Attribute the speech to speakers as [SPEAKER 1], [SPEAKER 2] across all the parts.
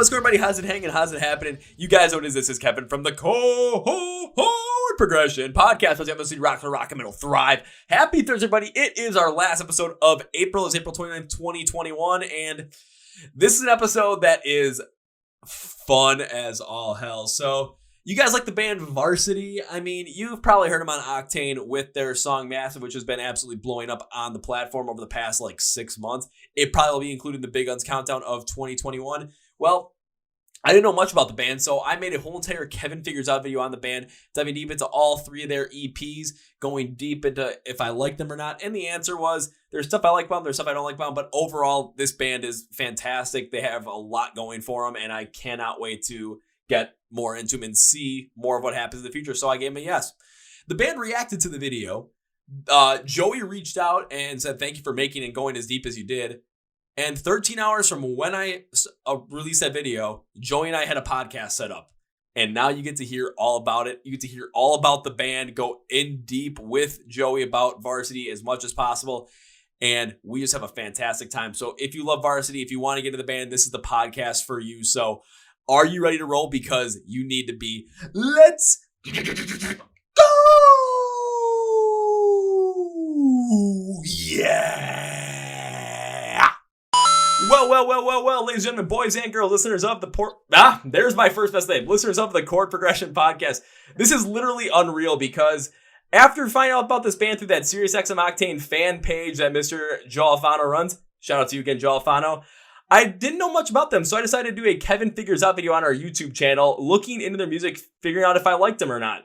[SPEAKER 1] What's good, everybody? How's it hanging? How's it happening? You guys know what it is. This is Kevin from the Chord Progression Podcast. Let's have the rock and metal thrive. Happy Thursday, everybody. It is our last episode of April. It's April 29th, 2021. And this is an episode that is fun as all hell. So you guys like the band VRSTY? I mean, you've probably heard them on Octane with their song Massive, which has been absolutely blowing up on the platform over the past 6 months. It probably will be included in the Big Guns countdown of 2021. Well, I didn't know much about the band, so I made a whole entire Kevin Figures Out video on the band, diving deep into all three of their EPs, going deep into if I like them or not. And the answer was, there's stuff I like about them, there's stuff I don't like about them, but overall, this band is fantastic. They have a lot going for them, and I cannot wait to get more into them and see more of what happens in the future. So I gave them a yes. The band reacted to the video. Joey reached out and said, thank you for making and going as deep as you did. And 13 hours from when I released that video, Joey and I had a podcast set up. And now you get to hear all about it. You get to hear all about the band, go in deep with Joey about VRSTY as much as possible. And we just have a fantastic time. So if you love VRSTY, if you want to get into the band, this is the podcast for you. So are you ready to roll? Because you need to be. Let's go! Yeah! Well, ladies and gentlemen, boys and girls, listeners of the there's my first best name. Listeners of the Chord Progression Podcast. This is literally unreal because after finding out about this band through that SiriusXM Octane fan page that Mr. Joe Alfano runs, shout out to you again, Joe Alfano, I didn't know much about them, so I decided to do a Kevin Figures Out video on our YouTube channel, looking into their music, figuring out if I liked them or not.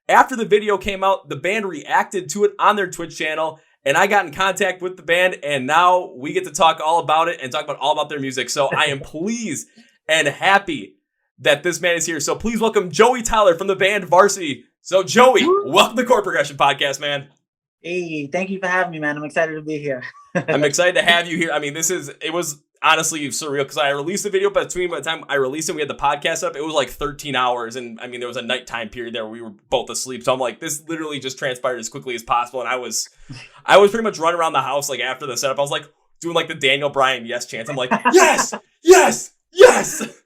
[SPEAKER 1] After the video came out, the band reacted to it on their Twitch channel, and I got in contact with the band, and now we get to talk all about it and talk about all about their music. So I am pleased and happy that this man is here. So please welcome Joey Tyler from the band VRSTY. So Joey, welcome to the Chord Progression Podcast, man.
[SPEAKER 2] Hey, thank you for having me, man. I'm excited to be here.
[SPEAKER 1] I'm excited to have you here. I mean, it was honestly surreal because I released the video, but by the time I released it, we had the podcast up. It was 13 hours. And I mean, there was a nighttime period there where we were both asleep. So I'm like, this literally just transpired as quickly as possible. And I was pretty much running around the house after the setup. I was doing the Daniel Bryan yes chants. I'm like, yes, yes, yes.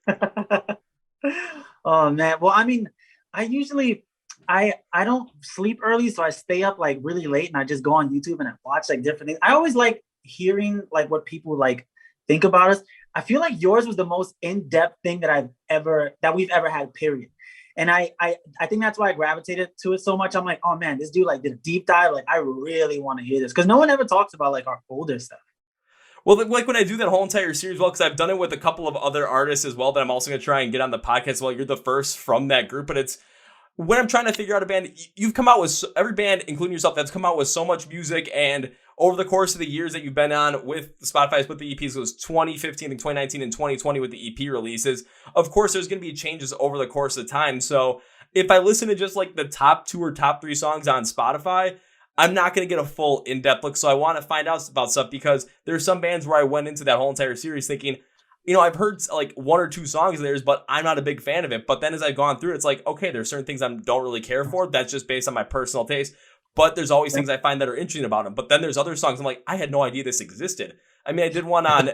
[SPEAKER 2] Oh man. Well, I mean, I usually I don't sleep early, so I stay up really late and I just go on YouTube and I watch different things. I always like hearing what people think about us. I feel like yours was the most in-depth thing that we've ever had, period. And I think that's why I gravitated to it so much. I'm like, oh man, this dude did a deep dive. I really want to hear this. Because no one ever talks about our older stuff.
[SPEAKER 1] Well, when I do that whole entire series, because I've done it with a couple of other artists as well that I'm also going to try and get on the podcast. Well, you're the first from that group, but it's when I'm trying to figure out a band, you've come out with every band, including yourself, that's come out with so much music. And over the course of the years that you've been on with Spotify's, with the EPs, it was 2015 and 2019 and 2020 with the EP releases. Of course, there's going to be changes over the course of time. So if I listen to just the top 2 or top 3 songs on Spotify, I'm not going to get a full in-depth look. So I want to find out about stuff because there's some bands where I went into that whole entire series thinking, I've heard 1 or 2 songs of theirs, but I'm not a big fan of it. But then as I've gone through, it's okay, there's certain things I don't really care for. That's just based on my personal taste. But there's always things I find that are interesting about them. But then there's other songs I'm like, I had no idea this existed. I mean, I did one on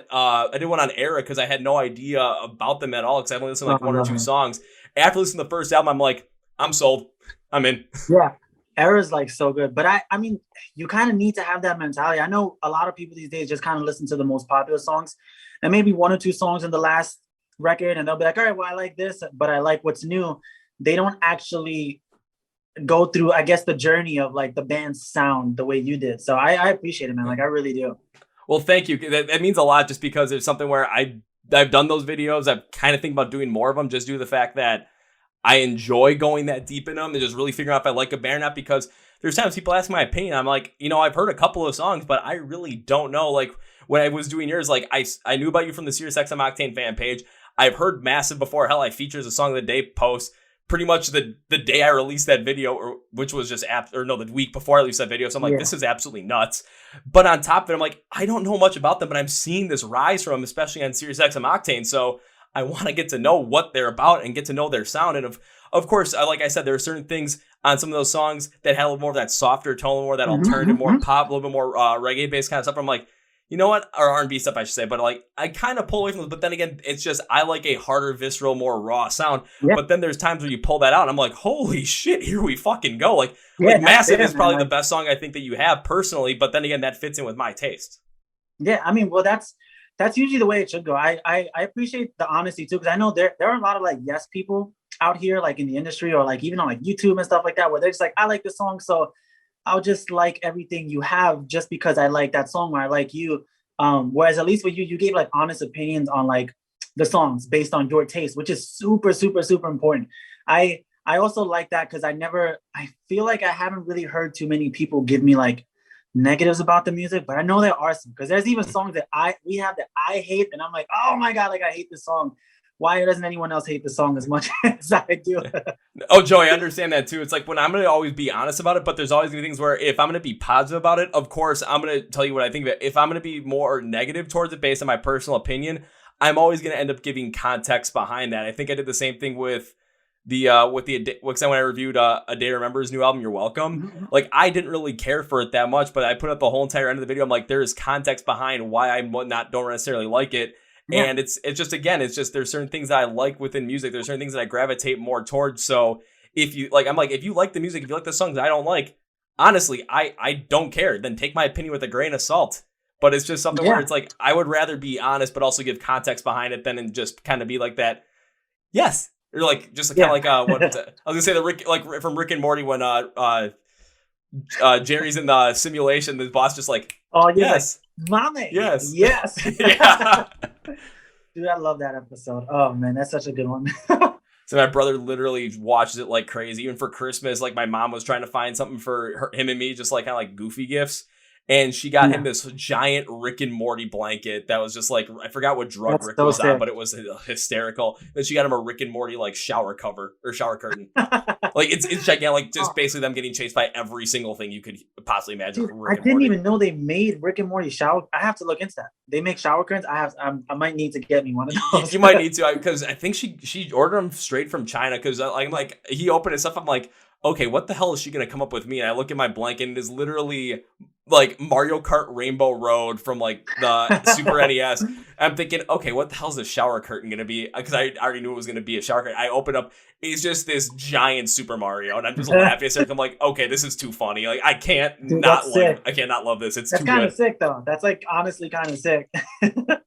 [SPEAKER 1] Era because I had no idea about them at all because I only listened to 1 or 2 songs. After listening to the first album, I'm like, I'm sold. I'm in.
[SPEAKER 2] Yeah. Era's so good. But I mean, you kind of need to have that mentality. I know a lot of people these days just kind of listen to the most popular songs and maybe 1 or 2 songs in the last record. And they'll be like, all right, well, I like this, but I like what's new. They don't actually go through, I guess, the journey of the band's sound the way you did. So I appreciate it, man. I really do.
[SPEAKER 1] Well, thank you. That means a lot just because it's something where I've done those videos. I've kind of think about doing more of them just due to the fact that I enjoy going that deep in them and just really figuring out if I like a band or not, because there's times people ask my opinion. I'm like, I've heard a couple of songs, but I really don't know. When I was doing yours, I knew about you from the SiriusXM Octane fan page. I've heard Massive before. Hell, I featured a Song of the Day post pretty much the day I released that video, which was just the week before I released that video. So I'm like, This is absolutely nuts. But on top of it, I'm like, I don't know much about them, but I'm seeing this rise from them, especially on SiriusXM Octane. So I want to get to know what they're about and get to know their sound. And of course, like I said, there are certain things on some of those songs that had a little more of that softer tone, more of that alternative, more pop, a little bit more reggae based kind of stuff. I'm like, you know what, or R&B stuff I should say, but like I kind of pull away from it. But then again, it's just I like a harder, visceral, more raw sound.
[SPEAKER 2] Yeah.
[SPEAKER 1] But then there's times where you pull that out, and I'm like, holy shit, here we fucking go. Like
[SPEAKER 2] fair,
[SPEAKER 1] Massive is probably
[SPEAKER 2] man.
[SPEAKER 1] the best song I think that you have personally. But then again, that fits in with my taste.
[SPEAKER 2] Yeah, I mean, well, that's usually the way it should go. I appreciate the honesty too, because I know there are a lot of like yes people out here, like in the industry or like even on like YouTube and stuff like that, where they're just like, I like this song, so I'll just like everything you have just because I like that song or I like you. Whereas at least with you gave like honest opinions on like the songs based on your taste, which is super, super, super important. I also like that because I feel like I haven't really heard too many people give me like negatives about the music, but I know there are some, because there's even songs that we have that I hate, and I'm like, oh my God, like I hate this song. Why doesn't anyone else hate the song as much as I do?
[SPEAKER 1] Oh, Joey, I understand that too. It's like when I'm going to always be honest about it, but there's always going to be things where if I'm going to be positive about it, of course, I'm going to tell you what I think of it. If I'm going to be more negative towards it based on my personal opinion, I'm always going to end up giving context behind that. I think I did the same thing with when I reviewed A Day to Remember's new album, You're Welcome. Like I didn't really care for it that much, but I put up the whole entire end of the video. I'm like, there is context behind why I don't necessarily like it. Yeah. And it's just there's certain things that I like within music. There's certain things that I gravitate more towards. So if you like, I'm like, if you like the music, if you like the songs I don't like, honestly, I don't care. Then take my opinion with a grain of salt. But it's just something where it's like, I would rather be honest, but also give context behind it than and just kind of be like that. Yes. Or like, just kind of like, what I was going to say, from Rick and Morty when Jerry's in the simulation, the boss just like,
[SPEAKER 2] oh, yeah.
[SPEAKER 1] Yes.
[SPEAKER 2] Mommy.
[SPEAKER 1] Yes.
[SPEAKER 2] Yes.
[SPEAKER 1] Yeah.
[SPEAKER 2] Dude, I love that episode. Oh man, that's such a good one.
[SPEAKER 1] So my brother literally watches it like crazy. Even for Christmas, like my mom was trying to find something for him and me, just like kind of like goofy gifts. And she got him this giant Rick and Morty blanket that was just like, I forgot what drug Rick was on, but it was hysterical. Then she got him a Rick and Morty like shower cover or shower curtain. Like it's gigantic, like just basically them getting chased by every single thing you could possibly imagine.
[SPEAKER 2] Dude, I didn't even know they made Rick and Morty shower. I have to look into that. They make shower curtains. I might need to get me one of those.
[SPEAKER 1] You might need to, because I think she ordered them straight from China. Because I'm like, he opened his stuff. I'm like, okay, what the hell is she gonna come up with me? And I look at my blanket, and it is literally like Mario Kart Rainbow Road from like the Super NES. I'm thinking, okay, what the hell is this shower curtain gonna be? Because I already knew it was gonna be a shower curtain. I open up, it's just this giant Super Mario, and I'm just laughing. I'm like, okay, this is too funny. Like I can't not love this. It's
[SPEAKER 2] that's
[SPEAKER 1] too
[SPEAKER 2] kind
[SPEAKER 1] good.
[SPEAKER 2] of sick though. That's like honestly kind of sick.
[SPEAKER 1] It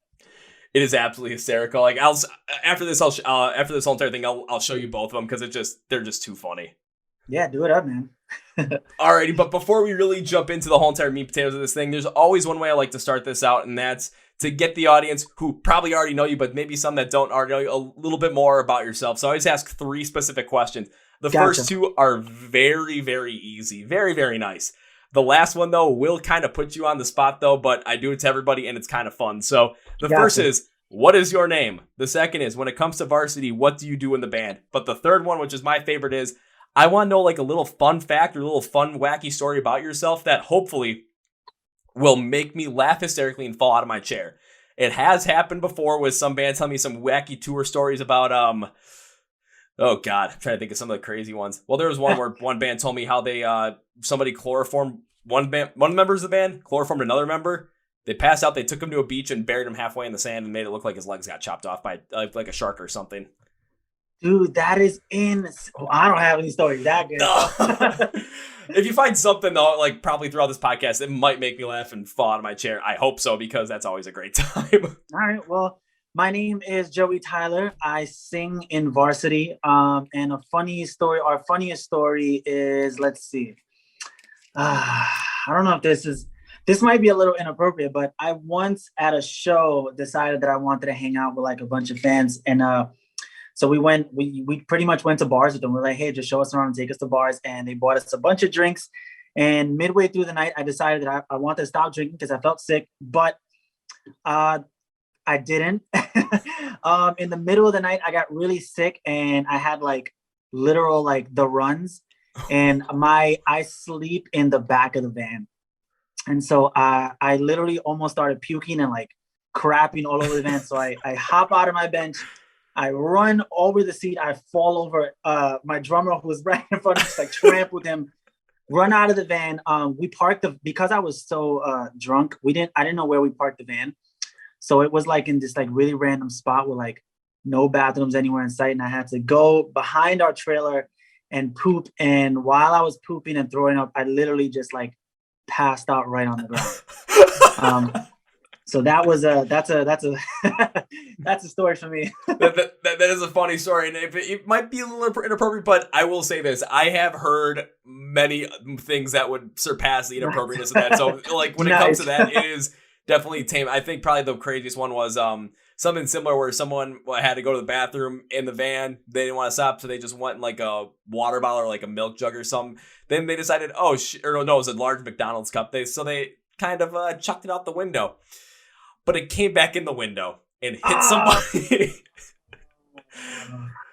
[SPEAKER 1] is absolutely hysterical. Like after this whole entire thing, I'll show you both of them because they're just too funny.
[SPEAKER 2] Yeah, do it up, man.
[SPEAKER 1] Alrighty, but before we really jump into the whole entire meat and potatoes of this thing, there's always one way I like to start this out, and that's to get the audience who probably already know you, but maybe some that don't already know you, a little bit more about yourself. So I always ask 3 specific questions. The first 2 are very, very easy. Very, very nice. The last one, though, will kind of put you on the spot, though, but I do it to everybody, and it's kind of fun. So the first is, what is your name? The second is, when it comes to varsity, what do you do in the band? But the third one, which is my favorite, is, I want to know like a little fun fact or a little fun, wacky story about yourself that hopefully will make me laugh hysterically and fall out of my chair. It has happened before with some bands telling me some wacky tour stories about, oh God, I'm trying to think of some of the crazy ones. Well, there was one where one band told me how they, somebody chloroformed one of the members of the band, chloroformed another member. They passed out, they took him to a beach and buried him halfway in the sand and made it look like his legs got chopped off by like a shark or something.
[SPEAKER 2] Dude, that is I don't have any stories that good.
[SPEAKER 1] No. If you find something though, like probably throughout this podcast, it might make me laugh and fall out of my chair. I hope so, because that's always a great time.
[SPEAKER 2] All right. Well, my name is Joey Tyler. I sing in varsity. And a funny story, our funniest story is, let's see. I don't know if this might be a little inappropriate, but I once at a show decided that I wanted to hang out with like a bunch of fans, and so we pretty much went to bars with them. We're like, hey, just show us around and take us to bars. And they bought us a bunch of drinks. And midway through the night, I decided that I wanted to stop drinking because I felt sick, but I didn't. In the middle of the night, I got really sick and I had like literal like the runs, and I sleep in the back of the van. And so I literally almost started puking and like crapping all over the van. So I hop out of my bench. I run over the seat. I fall over my drummer who was right in front of me, just like trampled him. run out of the van. We parked because I was so drunk. I didn't know where we parked the van. So it was like in this like really random spot with like no bathrooms anywhere in sight. And I had to go behind our trailer and poop. And while I was pooping and throwing up, I literally just like passed out right on the ground. So that's a that's a story for me.
[SPEAKER 1] that is a funny story, and it might be a little inappropriate, but I will say this: I have heard many things that would surpass the inappropriateness of that. So, like when it comes to that, it is definitely tame. I think probably the craziest one was something similar where someone had to go to the bathroom in the van. They didn't want to stop, so they just went in like a water bottle or like a milk jug or something. Then they decided, it was a large McDonald's cup. They kind of chucked it out the window. But it came back in the window and hit somebody.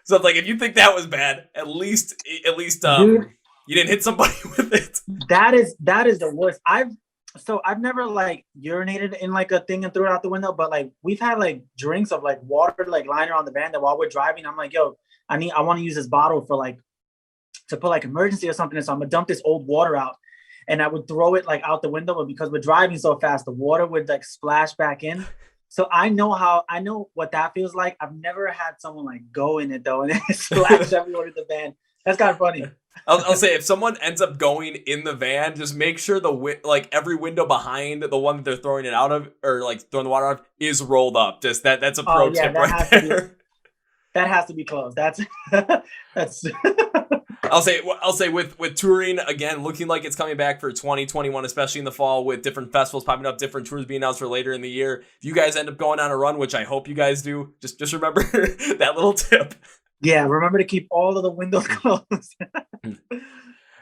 [SPEAKER 1] So it's like, if you think that was bad, at least dude, you didn't hit somebody with it.
[SPEAKER 2] That is the worst. I've never like urinated in like a thing and threw it out the window, but like we've had like drinks of like water like lying around the van that while we're driving, I'm like, yo, I want to use this bottle for like to put like emergency or something. So I'm gonna dump this old water out. And I would throw it like out the window, but because we're driving so fast, the water would like splash back in. So I know what that feels like. I've never had someone like go in it though, and it splash everywhere in the van. That's kind of funny.
[SPEAKER 1] I'll say, if someone ends up going in the van, just make sure every window behind the one that they're throwing it out of, or like throwing the water out of, is rolled up. Just that's a pro tip right there.
[SPEAKER 2] That has to be closed. That's
[SPEAKER 1] I'll say with touring, again, looking like it's coming back for 2021, especially in the fall, with different festivals popping up, different tours being announced for later in the year. If you guys end up going on a run, which I hope you guys do, just remember that little tip.
[SPEAKER 2] Yeah, remember to keep all of the windows closed.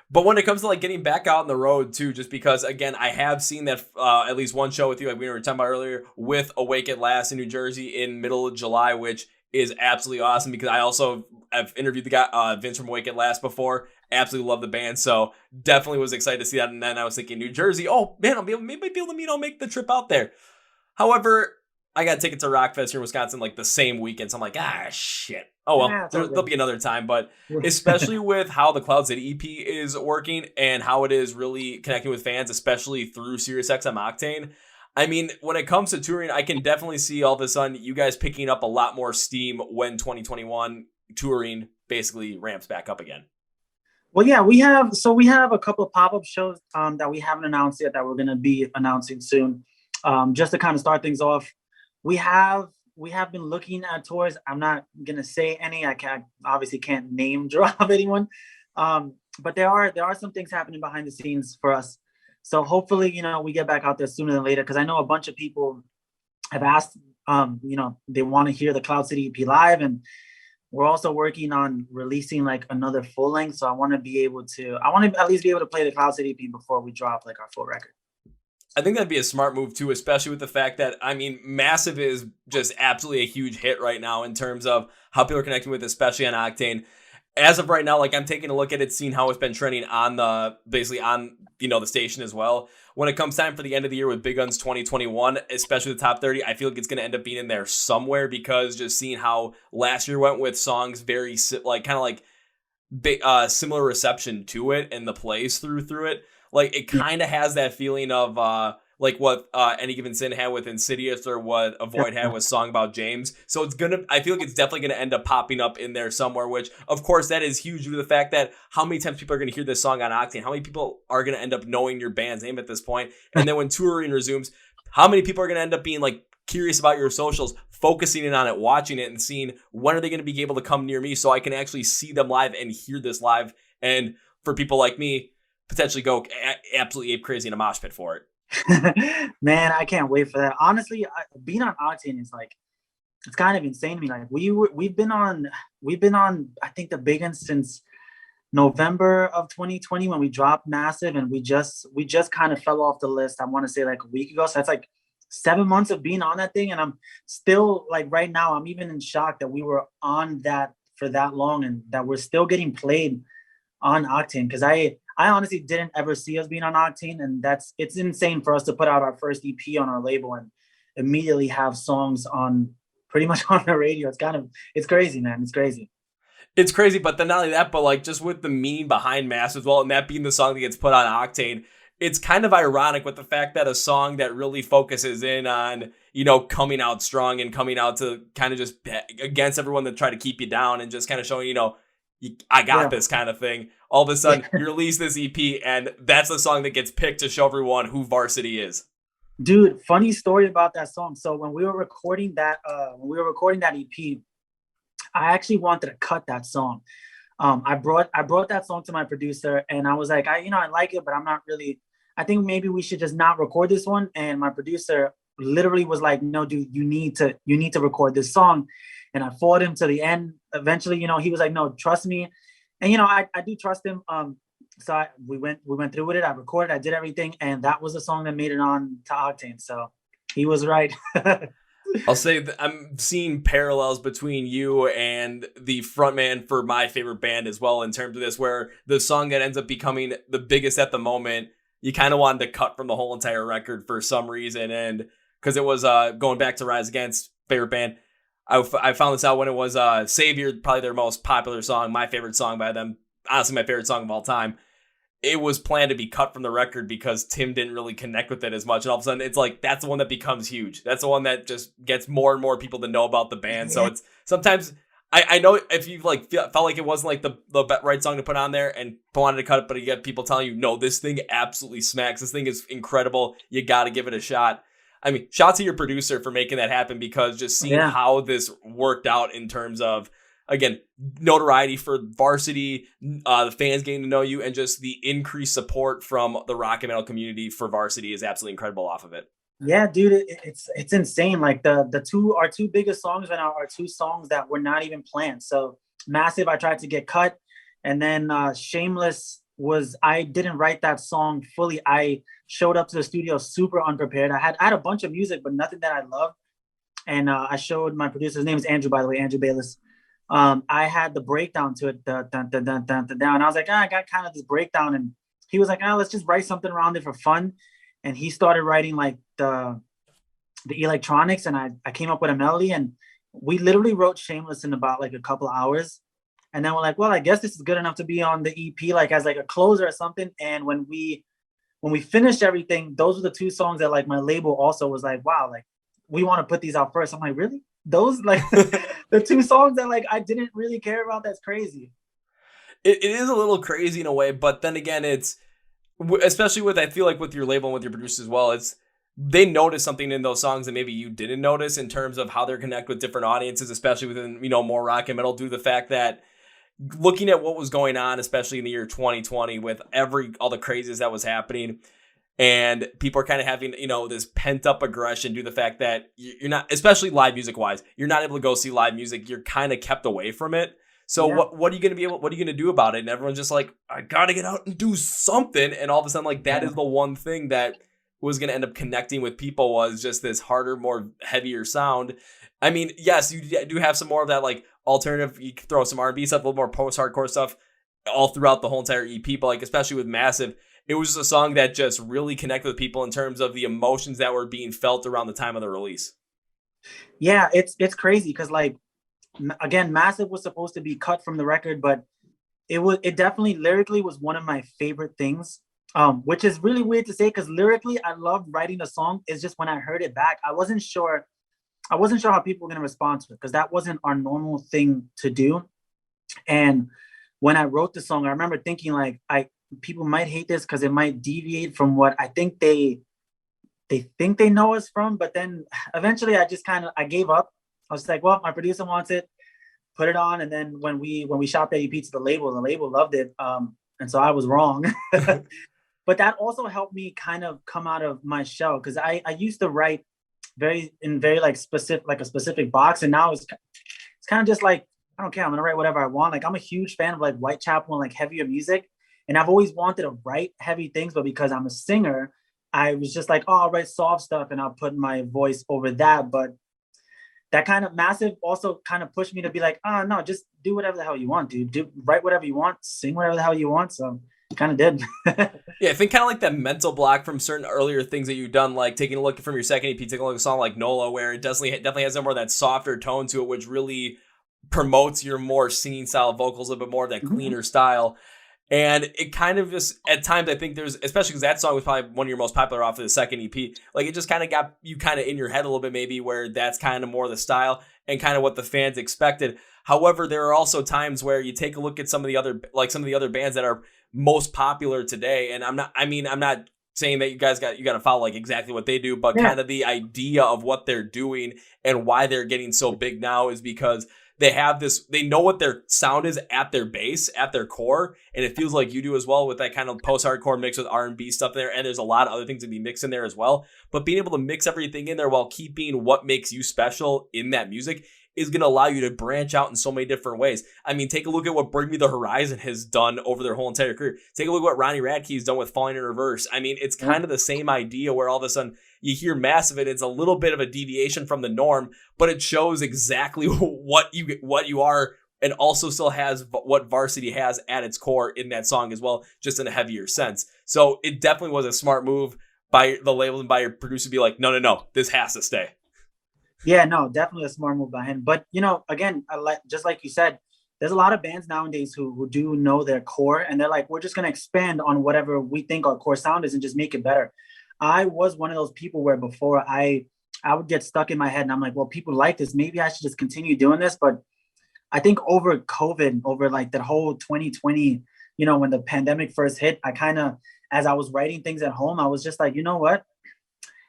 [SPEAKER 1] But when it comes to like getting back out on the road too, just because, again, I have seen that at least one show with you, like we were talking about earlier, with Awake at Last in New Jersey in middle of July, which is absolutely awesome, because I also have interviewed the guy Vince from Awake at Last before. Absolutely love the band, so definitely was excited to see that. And then I was thinking New Jersey, oh man, I'll be able to make the trip out there. However, I got tickets to Rockfest here in Wisconsin like the same weekend, so I'm like, shit. Oh well,
[SPEAKER 2] Yeah,
[SPEAKER 1] there'll be another time. But especially with how the Cloud City EP is working and how it is really connecting with fans, especially through SiriusXM Octane. I mean, when it comes to touring, I can definitely see all of a sudden you guys picking up a lot more steam when 2021 touring basically ramps back up again.
[SPEAKER 2] Well, yeah, we have a couple of pop-up shows that we haven't announced yet that we're going to be announcing soon. Just to kind of start things off, we have been looking at tours. I'm not going to say any. I obviously can't name drop anyone, but there are some things happening behind the scenes for us. So hopefully, we get back out there sooner than later, because I know a bunch of people have asked, they want to hear the Cloud City EP live, and we're also working on releasing like another full length. So I want to at least be able to play the Cloud City EP before we drop like our full record.
[SPEAKER 1] I think that'd be a smart move too, especially with the fact that, I mean, Massive is just absolutely a huge hit right now in terms of how people are connecting with, especially on Octane. As of right now, like I'm taking a look at it, seeing how it's been trending on the station as well. When it comes time for the end of the year with Big Guns 2021, especially the top 30, I feel like it's going to end up being in there somewhere, because just seeing how last year went with songs very similar reception to it and the plays through it. Like it kind of has that feeling of like what Any Given Sin had with Insidious, or what Avoid had with Song About James. So I feel like it's definitely going to end up popping up in there somewhere, which of course that is huge due to the fact that how many times people are going to hear this song on Octane, how many people are going to end up knowing your band's name at this point. And then when touring resumes, how many people are going to end up being like curious about your socials, focusing in on it, watching it, and seeing when are they going to be able to come near me so I can actually see them live and hear this live. And for people like me, potentially go absolutely ape crazy in a mosh pit for it.
[SPEAKER 2] Man, I can't wait for that. Honestly, being on Octane is like, it's kind of insane to me. Like we've been on I think the Big Uns since November of 2020 when we dropped Massive, and we just kind of fell off the list. I want to say like a week ago. So that's like 7 months of being on that thing, and I'm still like right now I'm even in shock that we were on that for that long and that we're still getting played on Octane, because I honestly didn't ever see us being on Octane, and it's insane for us to put out our first EP on our label and immediately have songs on pretty much on the radio. It's crazy, man. It's crazy.
[SPEAKER 1] It's crazy, but then not only that, but like just with the meaning behind Mass as well, and that being the song that gets put on Octane, it's kind of ironic with the fact that a song that really focuses in on, coming out strong and coming out to kind of just against everyone that try to keep you down and just kind of showing, I got this kind of thing. All of a sudden, you release this EP, and that's the song that gets picked to show everyone who VRSTY is.
[SPEAKER 2] Dude, funny story about that song. So when we were recording that EP, I actually wanted to cut that song. I brought that song to my producer, and I was like, I like it, but I'm not really. I think maybe we should just not record this one. And my producer literally was like, no, dude, you need to record this song. And I fought him to the end. Eventually, he was like, no, trust me. And, I do trust him. So we went through with it. I recorded, I did everything. And that was the song that made it on to Octane. So he was right.
[SPEAKER 1] I'll say that I'm seeing parallels between you and the frontman for my favorite band as well in terms of this, where the song that ends up becoming the biggest at the moment, you kind of wanted to cut from the whole entire record for some reason. And because it was going back to Rise Against, favorite band, I found this out when it was Savior, probably their most popular song, my favorite song by them, honestly my favorite song of all time. It was planned to be cut from the record because Tim didn't really connect with it as much. And all of a sudden, it's like, that's the one that becomes huge. That's the one that just gets more and more people to know about the band. So it's sometimes, I know if you felt like it wasn't like the right song to put on there and wanted to cut it, but you get people telling you, no, this thing absolutely smacks. This thing is incredible. You got to give it a shot. I mean, shout to your producer for making that happen, because just seeing how this worked out in terms of, again, notoriety for VRSTY, the fans getting to know you, and just the increased support from the rock and metal community for VRSTY is absolutely incredible off of it.
[SPEAKER 2] Yeah, dude, it's insane. Like our two biggest songs right now are two songs that were not even planned. So Massive, I tried to get cut, and then Shameless I didn't write that song fully. I showed up to the studio super unprepared. I had a bunch of music, but nothing that I loved. And I showed my producer, his name is Andrew, by the way, Andrew Bayless. I had the breakdown to it, dun, dun, dun, dun, dun, dun, and I was like, I got kind of this breakdown, and he was like, let's just write something around it for fun. And he started writing like the electronics, and I came up with a melody, and we literally wrote Shameless in about like a couple of hours. And then we're like, well, I guess this is good enough to be on the EP, like as like a closer or something. And when we finished everything, those were the two songs that like my label also was like, wow, like we want to put these out first. I'm like, really? Those like the two songs that like I didn't really care about? That's crazy.
[SPEAKER 1] It is a little crazy in a way, but then again, it's especially with, I feel like with your label and with your producers as well, it's they notice something in those songs that maybe you didn't notice in terms of how they're connect with different audiences, especially within, more rock and metal, due to the fact that looking at what was going on, especially in the year 2020 with all the craziness that was happening, and people are kind of having, this pent up aggression due to the fact that you're not, especially live music wise, you're not able to go see live music. You're kind of kept away from it. So what are you going to do about it? And everyone's just like, I got to get out and do something. And all of a sudden, like, that is the one thing that was going to end up connecting with people, was just this harder, more heavier sound. I mean, yes, you do have some more of that, like, alternative. You can throw some R&B stuff, a little more post-hardcore stuff all throughout the whole entire EP. But like, especially with Massive, it was just a song that just really connected with people in terms of the emotions that were being felt around the time of the release.
[SPEAKER 2] Yeah, it's crazy because, like, again, Massive was supposed to be cut from the record, but it definitely lyrically was one of my favorite things, which is really weird to say because lyrically I loved writing a song. It's just when I heard it back, I wasn't sure how people were going to respond to it because that wasn't our normal thing to do. And when I wrote the song, I remember thinking like, people might hate this because it might deviate from what I think they think they know us from. But then eventually I gave up. I was like, well, my producer wants it, put it on. And then when we shopped that EP to the label loved it. And so I was wrong. But that also helped me kind of come out of my shell because I used to write very like specific, like a specific box. And now it's kind of just like, I don't care. I'm going to write whatever I want. Like, I'm a huge fan of like Whitechapel and like heavier music. And I've always wanted to write heavy things, but because I'm a singer, I was just like, oh, I'll write soft stuff and I'll put my voice over that. But that kind of Massive also kind of pushed me to be like, oh, no, just do whatever the hell you want, dude. Write whatever you want, sing whatever the hell you want. So I kind of did.
[SPEAKER 1] Yeah, I think kind of like that mental block from certain earlier things that you've done, like taking a look from your second EP, taking a look at a song like NOLA, where it definitely has more of that softer tone to it, which really promotes your more singing style vocals, a little bit more of that cleaner style. And it kind of just, at times, I think there's, especially because that song was probably one of your most popular off of the second EP, like it just kind of got you kind of in your head a little bit, maybe, where that's kind of more the style and kind of what the fans expected. However, there are also times where you take a look at some of the other bands that are most popular today. And I'm not saying that you got to follow like exactly what they do, but kind of the idea of what they're doing and why they're getting so big now is because they know what their sound is at their base, at their core, and it feels like you do as well with that kind of post-hardcore mix with R&B stuff there, and there's a lot of other things to be mixed in there as well. But being able to mix everything in there while keeping what makes you special in that music is going to allow you to branch out in so many different ways. I mean, take a look at what Bring Me the Horizon has done over their whole entire career. Take a look at what Ronnie Radke's done with Falling in Reverse. I mean, it's kind of the same idea where all of a sudden you hear mass of it. It's a little bit of a deviation from the norm, but it shows exactly what you are, and also still has what Varsity has at its core in that song as well, just in a heavier sense. So it definitely was a smart move by the label and by your producer to be like, no, this has to stay.
[SPEAKER 2] Yeah, no, definitely a smart move by him. But, again, just like you said, there's a lot of bands nowadays who do know their core, and they're like, we're just going to expand on whatever we think our core sound is and just make it better. I was one of those people where before I would get stuck in my head and I'm like, well, people like this. Maybe I should just continue doing this. But I think over COVID, over like that whole 2020, when the pandemic first hit, I kind of, as I was writing things at home, I was just like, you know what?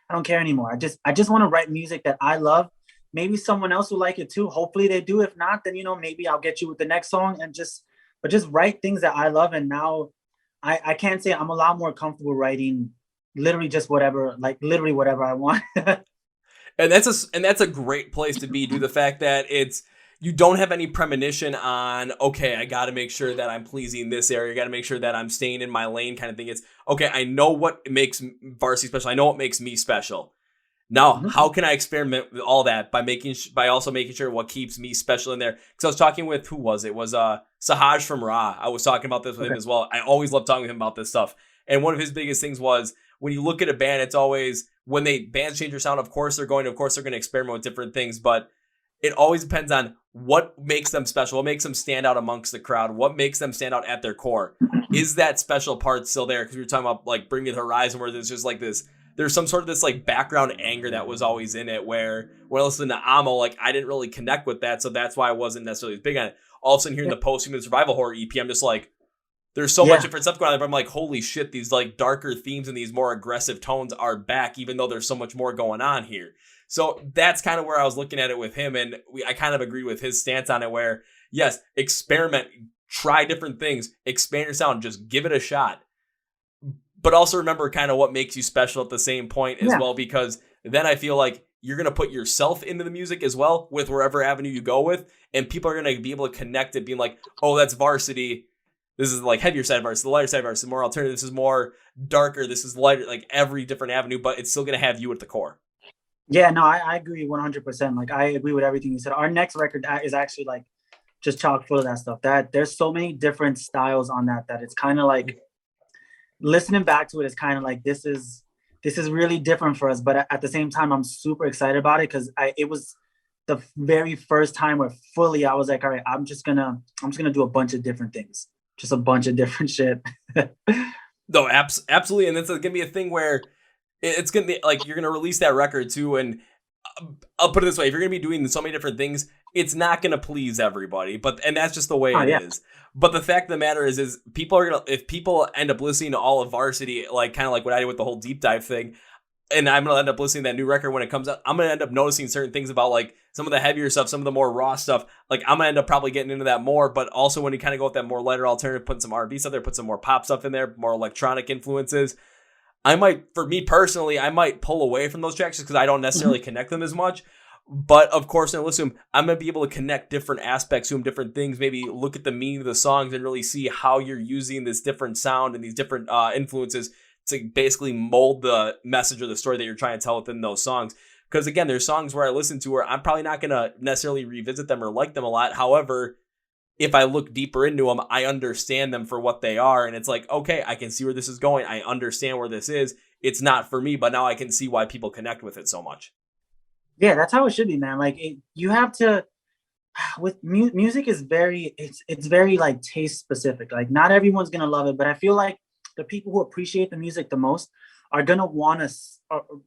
[SPEAKER 2] I don't care anymore. I just want to write music that I love. Maybe someone else will like it too. Hopefully they do. If not, then, maybe I'll get you with the next song and just write things that I love. And now I can't say I'm a lot more comfortable writing literally just whatever I want.
[SPEAKER 1] And that's a great place to be, due to the fact that you don't have any premonition on, okay, I got to make sure that I'm pleasing this area. I got to make sure that I'm staying in my lane kind of thing. It's, okay, I know what makes Varsity special. I know what makes me special. Now, how can I experiment with all that by also making sure what keeps me special in there? Because I was talking with, who was it? It was Sahaj from Ra. I was talking about this with him as well. I always love talking with him about this stuff. And one of his biggest things was, when you look at a band, it's always, when bands change their sound, of course they're going to experiment with different things, but it always depends on what makes them special, what makes them stand out amongst the crowd, what makes them stand out at their core. Is that special part still there? Because we were talking about like Bring Me the Horizon, where there's just like this, there's some sort of this like background anger that was always in it, where when I listened to Amo, like I didn't really connect with that, so that's why I wasn't necessarily as big on it. All of a sudden hearing the Post-Human Survival Horror EP, I'm just like, there's so much different stuff going on there, but I'm like, holy shit, these like darker themes and these more aggressive tones are back, even though there's so much more going on here. So that's kind of where I was looking at it with him, and I kind of agree with his stance on it, where yes, experiment, try different things, expand your sound, just give it a shot. But also remember kind of what makes you special at the same point as well, because then I feel like you're going to put yourself into the music as well with wherever avenue you go with, and people are going to be able to connect it, being like, oh, that's Varsity. This is like heavier side of Varsity, the lighter side of Varsity, more alternative. This is more darker. This is lighter, like every different avenue, but it's still going to have you at the core.
[SPEAKER 2] Yeah, no, I agree 100%. Like, I agree with everything you said. Our next record is actually like just chock full of that stuff. That there's so many different styles on that it's kind of like listening back to it is kind of like, this is really different for us. But at the same time, I'm super excited about it, because it was the very first time where fully I was like, all right, I'm just gonna do a bunch of different things. Just a bunch of different shit.
[SPEAKER 1] No, absolutely. And it's going to be a thing where it's going to be like, you're going to release that record too. And I'll put it this way. If you're going to be doing so many different things, it's not going to please everybody, and that's just the way it is. But the fact of the matter is if people end up listening to all of Varsity, like kind of like what I did with the whole deep dive thing, and I'm going to end up listening to that new record when it comes out, I'm going to end up noticing certain things about like some of the heavier stuff, some of the more raw stuff. Like I'm going to end up probably getting into that more, but also when you kind of go with that more lighter alternative, putting some R&B stuff there, put some more pop stuff in there, more electronic influences. For me personally, I might pull away from those tracks just because I don't necessarily connect them as much. But of course, when I listen to them, I'm going to be able to connect different aspects to them, different things, maybe look at the meaning of the songs and really see how you're using this different sound and these different influences to basically mold the message or the story that you're trying to tell within those songs. Because again, there's songs where I listen to where I'm probably not going to necessarily revisit them or like them a lot. However, if I look deeper into them, I understand them for what they are. And it's like, okay, I can see where this is going. I understand where this is. It's not for me, but now I can see why people connect with it so much.
[SPEAKER 2] Yeah, that's how it should be, man. Like you have to, with music is very, it's very like taste specific. Like not everyone's gonna love it, but I feel like the people who appreciate the music the most are gonna want to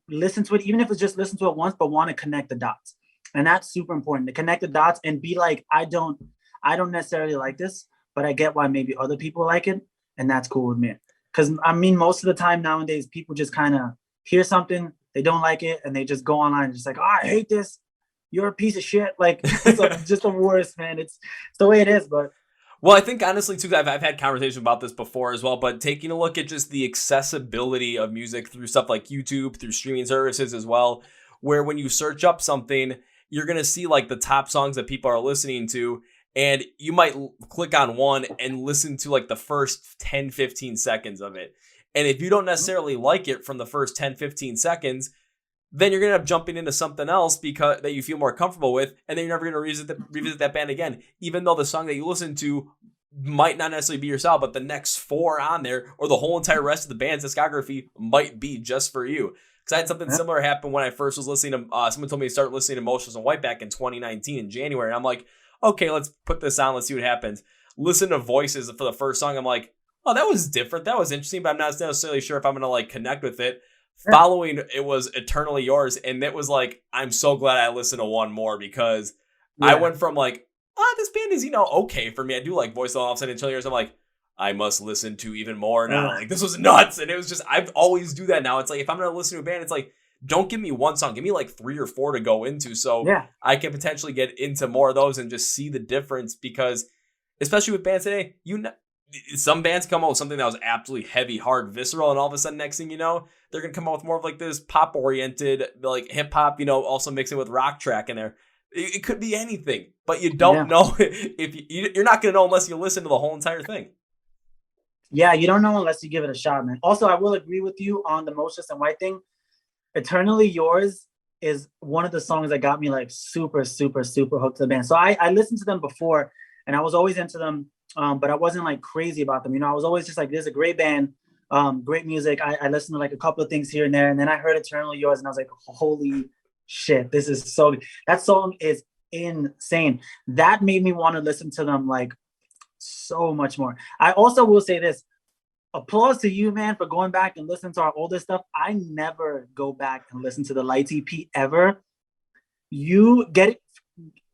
[SPEAKER 2] listen to it, even if it's just listen to it once, but want to connect the dots. And that's super important, to connect the dots and be like, I don't necessarily like this, but I get why maybe other people like it, and that's cool with me. Because I mean, most of the time nowadays, people just kind of hear something, they don't like it, and they just go online and just like, oh, I hate this. You're a piece of shit. Like it's just the worst, man. It's the way it is. But
[SPEAKER 1] Well, I think honestly too, I've had conversations about this before as well, but taking a look at just the accessibility of music through stuff like YouTube, through streaming services as well, where when you search up something, you're going to see like the top songs that people are listening to, and you might click on one and listen to like the first 10, 15 seconds of it. And if you don't necessarily like it from the first 10, 15 seconds, then you're going to end up jumping into something else because that you feel more comfortable with, and then you're never going to revisit that band again, even though the song that you listen to might not necessarily be your style, but the next four on there or the whole entire rest of the band's discography might be just for you. Because I had something similar happen when I first was listening to, someone told me to start listening to Motionless in White back in 2019 in January, and I'm like, okay, let's put this on, let's see what happens. Listen to Voices for the first song, I'm like, oh, that was different, that was interesting, but I'm not necessarily sure if I'm going to like connect with it. Following it was Eternally Yours, and it was like, I'm so glad I listened to one more, because I went from like, this band is, okay for me. I do like Voice, all of a sudden Eternally Yours, I'm like, I must listen to even more now. Like, this was nuts. And it was just, I always do that now. It's like, if I'm going to listen to a band, it's like, don't give me one song, give me like 3 or 4 to go into, so I can potentially get into more of those and just see the difference. Because especially with bands today, some bands come out with something that was absolutely heavy, hard, visceral, and all of a sudden, next thing you know, they're gonna come out with more of like this pop-oriented, like hip hop, also mixing with rock track in there. It could be anything, but you don't know if you're not gonna know unless you listen to the whole entire thing.
[SPEAKER 2] Yeah, you don't know unless you give it a shot, man. Also, I will agree with you on the Motionless in White thing. Eternally Yours is one of the songs that got me like super, super, super hooked to the band. So I listened to them before, and I was always into them. But I wasn't like crazy about them. I was always just like, this is a great band, great music. I listened to like a couple of things here and there. And then I heard Eternally Yours, and I was like, holy shit, this is so good. That song is insane. That made me want to listen to them like so much more. I also will say this, applause to you, man, for going back and listening to our older stuff. I never go back and listen to the Lights EP ever. You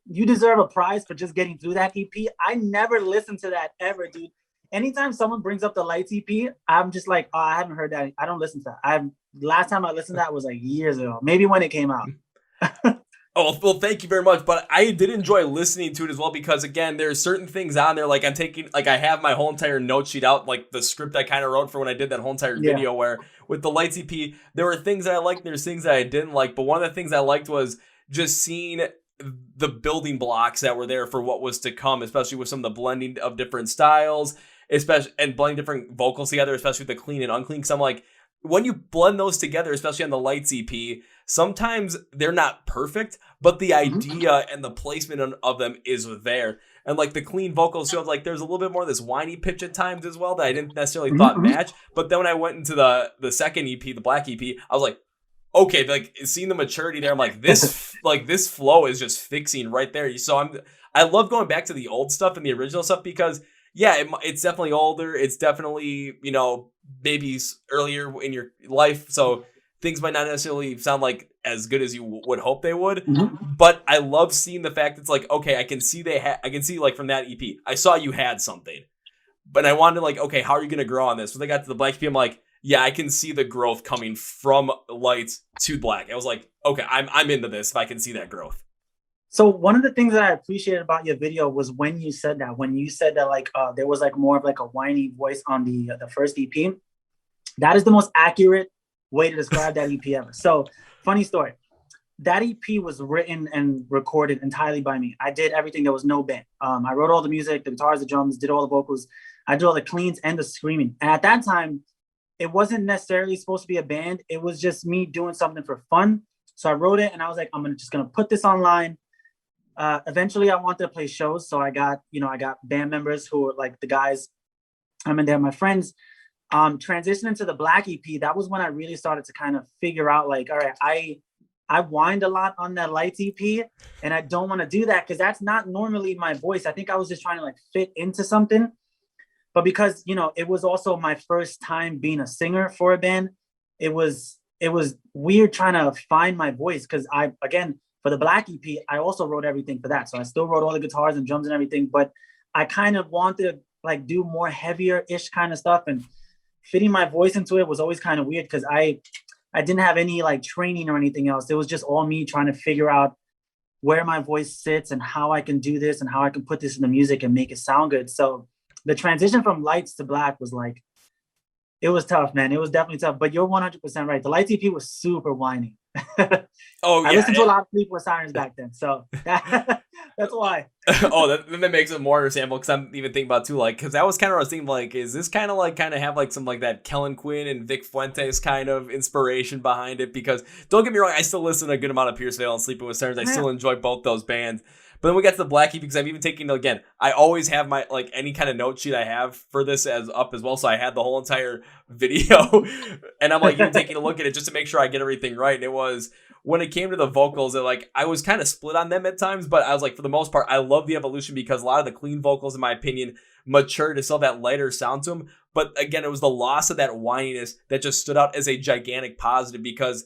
[SPEAKER 2] deserve a prize for just getting through that EP. I never listened to that ever, dude. Anytime someone brings up the Lights EP, I'm just like, oh, I haven't heard that. I don't listen to that. Last time I listened to that was like years ago, maybe when it came out.
[SPEAKER 1] Oh, well, thank you very much. But I did enjoy listening to it as well, because again, there's certain things on there. Like I have my whole entire note sheet out, like the script I kind of wrote for when I did that whole entire video, where with the Lights EP, there were things that I liked, there's things that I didn't like. But one of the things I liked was just seeing the building blocks that were there for what was to come, especially with some of the blending of different styles, especially and blending different vocals together, especially with the clean and unclean. Because I'm like, when you blend those together, especially on the Lights EP, sometimes they're not perfect, but the idea and the placement of them is there. And like the clean vocals show, like there's a little bit more of this whiny pitch at times as well that I didn't necessarily thought match. But then when I went into the second EP, the Black EP, I was like, okay, like seeing the maturity there, I'm like, this this flow is just fixing right there. So I love going back to the old stuff and the original stuff, because it's definitely older. It's definitely, maybe earlier in your life. So things might not necessarily sound like as good as you would hope they would. But I love seeing the fact it's like, okay, I can see I can see like from that EP, I saw you had something, but I wanted to like, okay, how are you going to grow on this? When they got to the Black EP, I'm like, yeah, I can see the growth coming from Lights to Black. I was like, okay, I'm into this if I can see that growth.
[SPEAKER 2] So one of the things that I appreciated about your video was when you said that like there was like more of like a whiny voice on the first EP. That is the most accurate way to describe that EP ever. So funny story. That EP was written and recorded entirely by me. I did everything. There was no band. I wrote all the music, the guitars, the drums, did all the vocals. I did all the cleans and the screaming. And at that time, it wasn't necessarily supposed to be a band. It was just me doing something for fun. So I wrote it and I was like, I'm just going to put this online. Eventually I wanted to play shows. So I got band members who were like the guys, and they're my friends. Transitioning to the Black EP, that was when I really started to kind of figure out like, all right, I whined a lot on that Lights EP, and I don't want to do that because that's not normally my voice. I think I was just trying to like fit into something. But because, you know, it was also my first time being a singer for a band, it was weird trying to find my voice because again, for the Black EP, I also wrote everything for that. So I still wrote all the guitars and drums and everything, but I kind of wanted to like do more heavier-ish kind of stuff, and fitting my voice into it was always kind of weird because I didn't have any like training or anything else. It was just all me trying to figure out where my voice sits and how I can do this and how I can put this in the music and make it sound good. So the transition from Lights to Black was like, it was tough, man. It was definitely tough, but you're 100% right. The Lights EP was super whiny.
[SPEAKER 1] Oh, yeah.
[SPEAKER 2] I listened to a lot of Sleep with Sirens back then, so that's why.
[SPEAKER 1] That makes it more understandable because I'm even thinking about too, like, because that was kind of what I was thinking, like, is this kind of have like some like that Kellen Quinn and Vic Fuentes kind of inspiration behind it? Because don't get me wrong, I still listen to a good amount of Pierce Vale and Sleeping with Sirens. I still enjoy both those bands. But then we got to the Blacky because I'm even taking, again, I always have my, like, any kind of note sheet I have for this as well. So I had the whole entire video and I'm like, even taking a look at it just to make sure I get everything right. And it was, when it came to the vocals, it, like, I was kind of split on them at times, but I was like, for the most part, I love the evolution because a lot of the clean vocals, in my opinion, matured to still have that lighter sound to them. But again, it was the loss of that whininess that just stood out as a gigantic positive because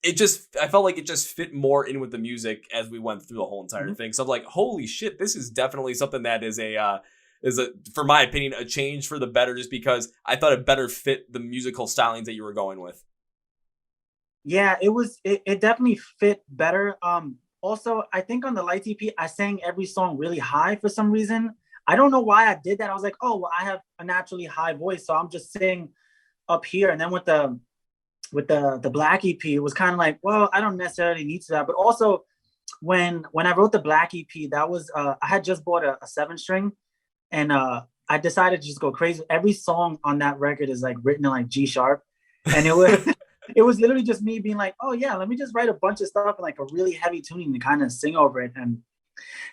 [SPEAKER 1] I felt like it just fit more in with the music as we went through the whole entire thing. So I'm like, holy shit, this is definitely something that is for my opinion, a change for the better, just because I thought it better fit the musical stylings that you were going with.
[SPEAKER 2] Yeah, it definitely fit better. Also, I think on the Lights EP, I sang every song really high for some reason. I don't know why I did that. I was like, oh, well, I have a naturally high voice, so I'm just singing up here. And then with the Black EP, it was kind of like, well, I don't necessarily need to that. But also when I wrote the Black EP, that was I had just bought a 7-string, and I decided to just go crazy. Every song on that record is like written in like G sharp, and it was it was literally just me being like, oh yeah, let me just write a bunch of stuff in like a really heavy tuning to kind of sing over it. And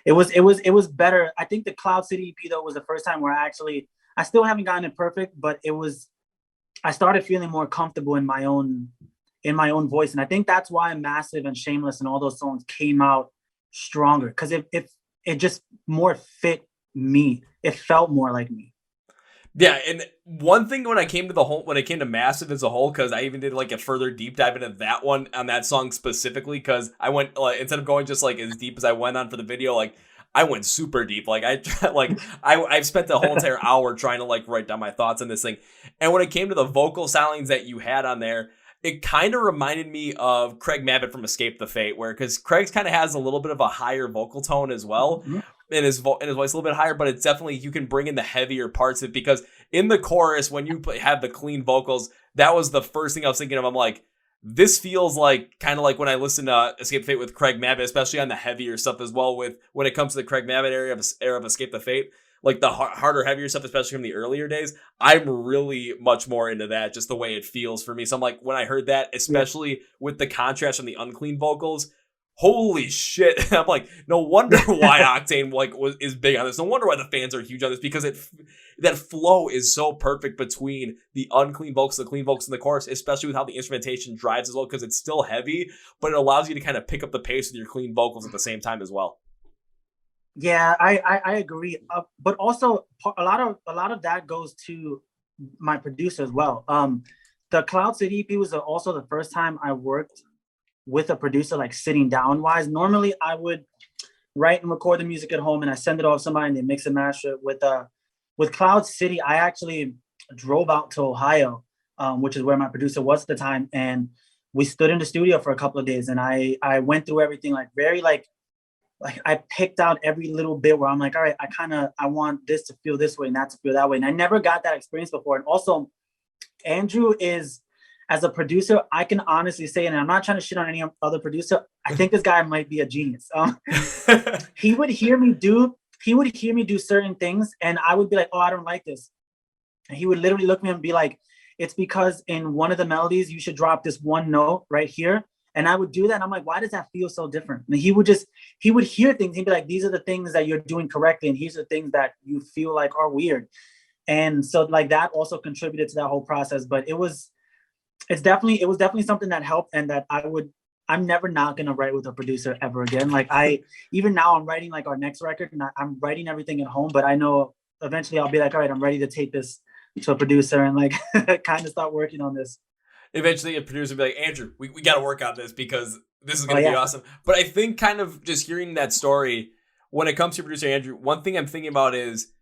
[SPEAKER 2] it was better. I think the Cloud City EP though was the first time where I still haven't gotten it perfect, but I started feeling more comfortable in my own voice. And I think that's why Massive and Shameless and all those songs came out stronger, because it just more fit me. It felt more like me.
[SPEAKER 1] Yeah, and one thing when it came to Massive as a whole, because I even did like a further deep dive into that one on that song specifically, because I went like, instead of going just like as deep as I went on for the video, like I went super deep. Like I've spent the whole entire hour trying to like write down my thoughts on this thing. And when it came to the vocal stylings that you had on there, it kind of reminded me of Craig Mabbitt from Escape the Fate, because Craig's kind of has a little bit of a higher vocal tone as well. Mm-hmm. And his voice a little bit higher, but it's definitely, you can bring in the heavier parts of it, because in the chorus, when you have the clean vocals, that was the first thing I was thinking of. I'm like, this feels like kind of like when I listen to Escape the Fate with Craig Mabbitt, especially on the heavier stuff as well, with when it comes to the Craig Mabbitt era of Escape the Fate, like the harder, heavier stuff, especially from the earlier days. I'm really much more into that, just the way it feels for me. So I'm like, when I heard that, especially with the contrast from the unclean vocals, holy shit. I'm like, no wonder why Octane is big on this. No wonder why the fans are huge on this, because that flow is so perfect between the unclean vocals, the clean vocals in the chorus, especially with how the instrumentation drives as well, because it's still heavy, but it allows you to kind of pick up the pace with your clean vocals at the same time as well.
[SPEAKER 2] Yeah, I agree. But also a lot of that goes to my producer as well. The Cloud City EP was also the first time I worked with a producer, like sitting down wise. Normally I would write and record the music at home and I send it off to somebody and they mix and master it. With Cloud City, I actually drove out to Ohio, which is where my producer was at the time. And we stood in the studio for a couple of days and I went through everything like I picked out every little bit where I'm like, all right, I want this to feel this way and that to feel that way. And I never got that experience before. And also Andrew is, as a producer, I can honestly say, and I'm not trying to shit on any other producer, I think this guy might be a genius. He would hear me do certain things and I would be like, oh, I don't like this. And he would literally look at me and be like, it's because in one of the melodies, you should drop this one note right here. And I would do that. And I'm like, why does that feel so different? And he would hear things. He'd be like, these are the things that you're doing correctly. And here's the things that you feel like are weird. And so like that also contributed to that whole process. But it was definitely something that helped and that I would I'm never not gonna write with a producer ever again. Like even now I'm writing like our next record, and I'm writing everything at home, but I know eventually I'll be like, all right, I'm ready to take this to a producer and like kind of start working on this.
[SPEAKER 1] Eventually a producer will be like, Andrew, we got to work on this because this is going to
[SPEAKER 2] Oh
[SPEAKER 1] be
[SPEAKER 2] yeah.
[SPEAKER 1] awesome. But I think kind of just hearing that story, when it comes to producer Andrew, one thing I'm thinking about is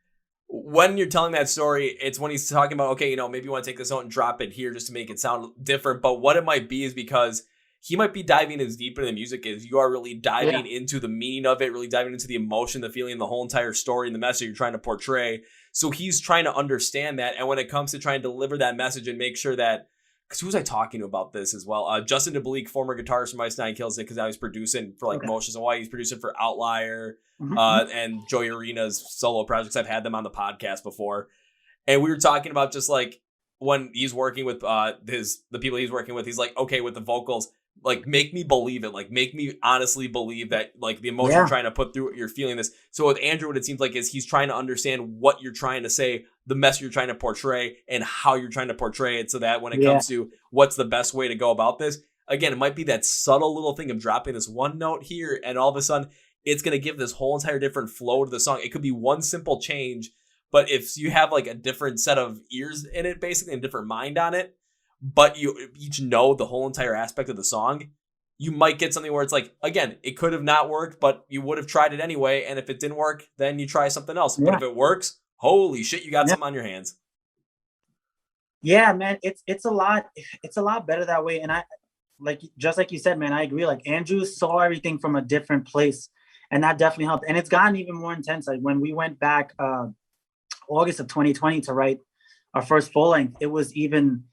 [SPEAKER 1] when you're telling that story, it's when he's talking about, okay, maybe you want to take this out and drop it here just to make it sound different. But what it might be is because he might be diving as deep into the music as you are, really diving into the meaning of it, really diving into the emotion, the feeling, the whole entire story and the message you're trying to portray. So he's trying to understand that. And when it comes to trying to deliver that message and make sure that, because who was I talking to about this as well? Justin DeBleek, former guitarist from Ice Nine Kills It, because I was producing for like Motions and Why. He's producing for Outlier and Joey Arena's solo projects. I've had them on the podcast before. And we were talking about just like when he's working with the people he's working with, he's like, okay, with the vocals, like make me believe it, like make me honestly believe that like the emotion you're trying to put through it, you're feeling this. So with Andrew, what it seems like is he's trying to understand what you're trying to say, the message you're trying to portray, and how you're trying to portray it, so that when it comes to what's the best way to go about this, again, it might be that subtle little thing of dropping this one note here and all of a sudden it's going to give this whole entire different flow to the song. It could be one simple change, but if you have like a different set of ears in it, basically, and a different mind on it, but you each know the whole entire aspect of the song, you might get something where it's like, again, it could have not worked, but you would have tried it anyway. And if it didn't work, then you try something else. But if it works, holy shit, you got something on your hands.
[SPEAKER 2] Yeah, man, it's a lot better that way. And I just like you said, man, I agree. Like Andrew saw everything from a different place, and that definitely helped. And it's gotten even more intense. Like when we went back August of 2020 to write our first full length, it was even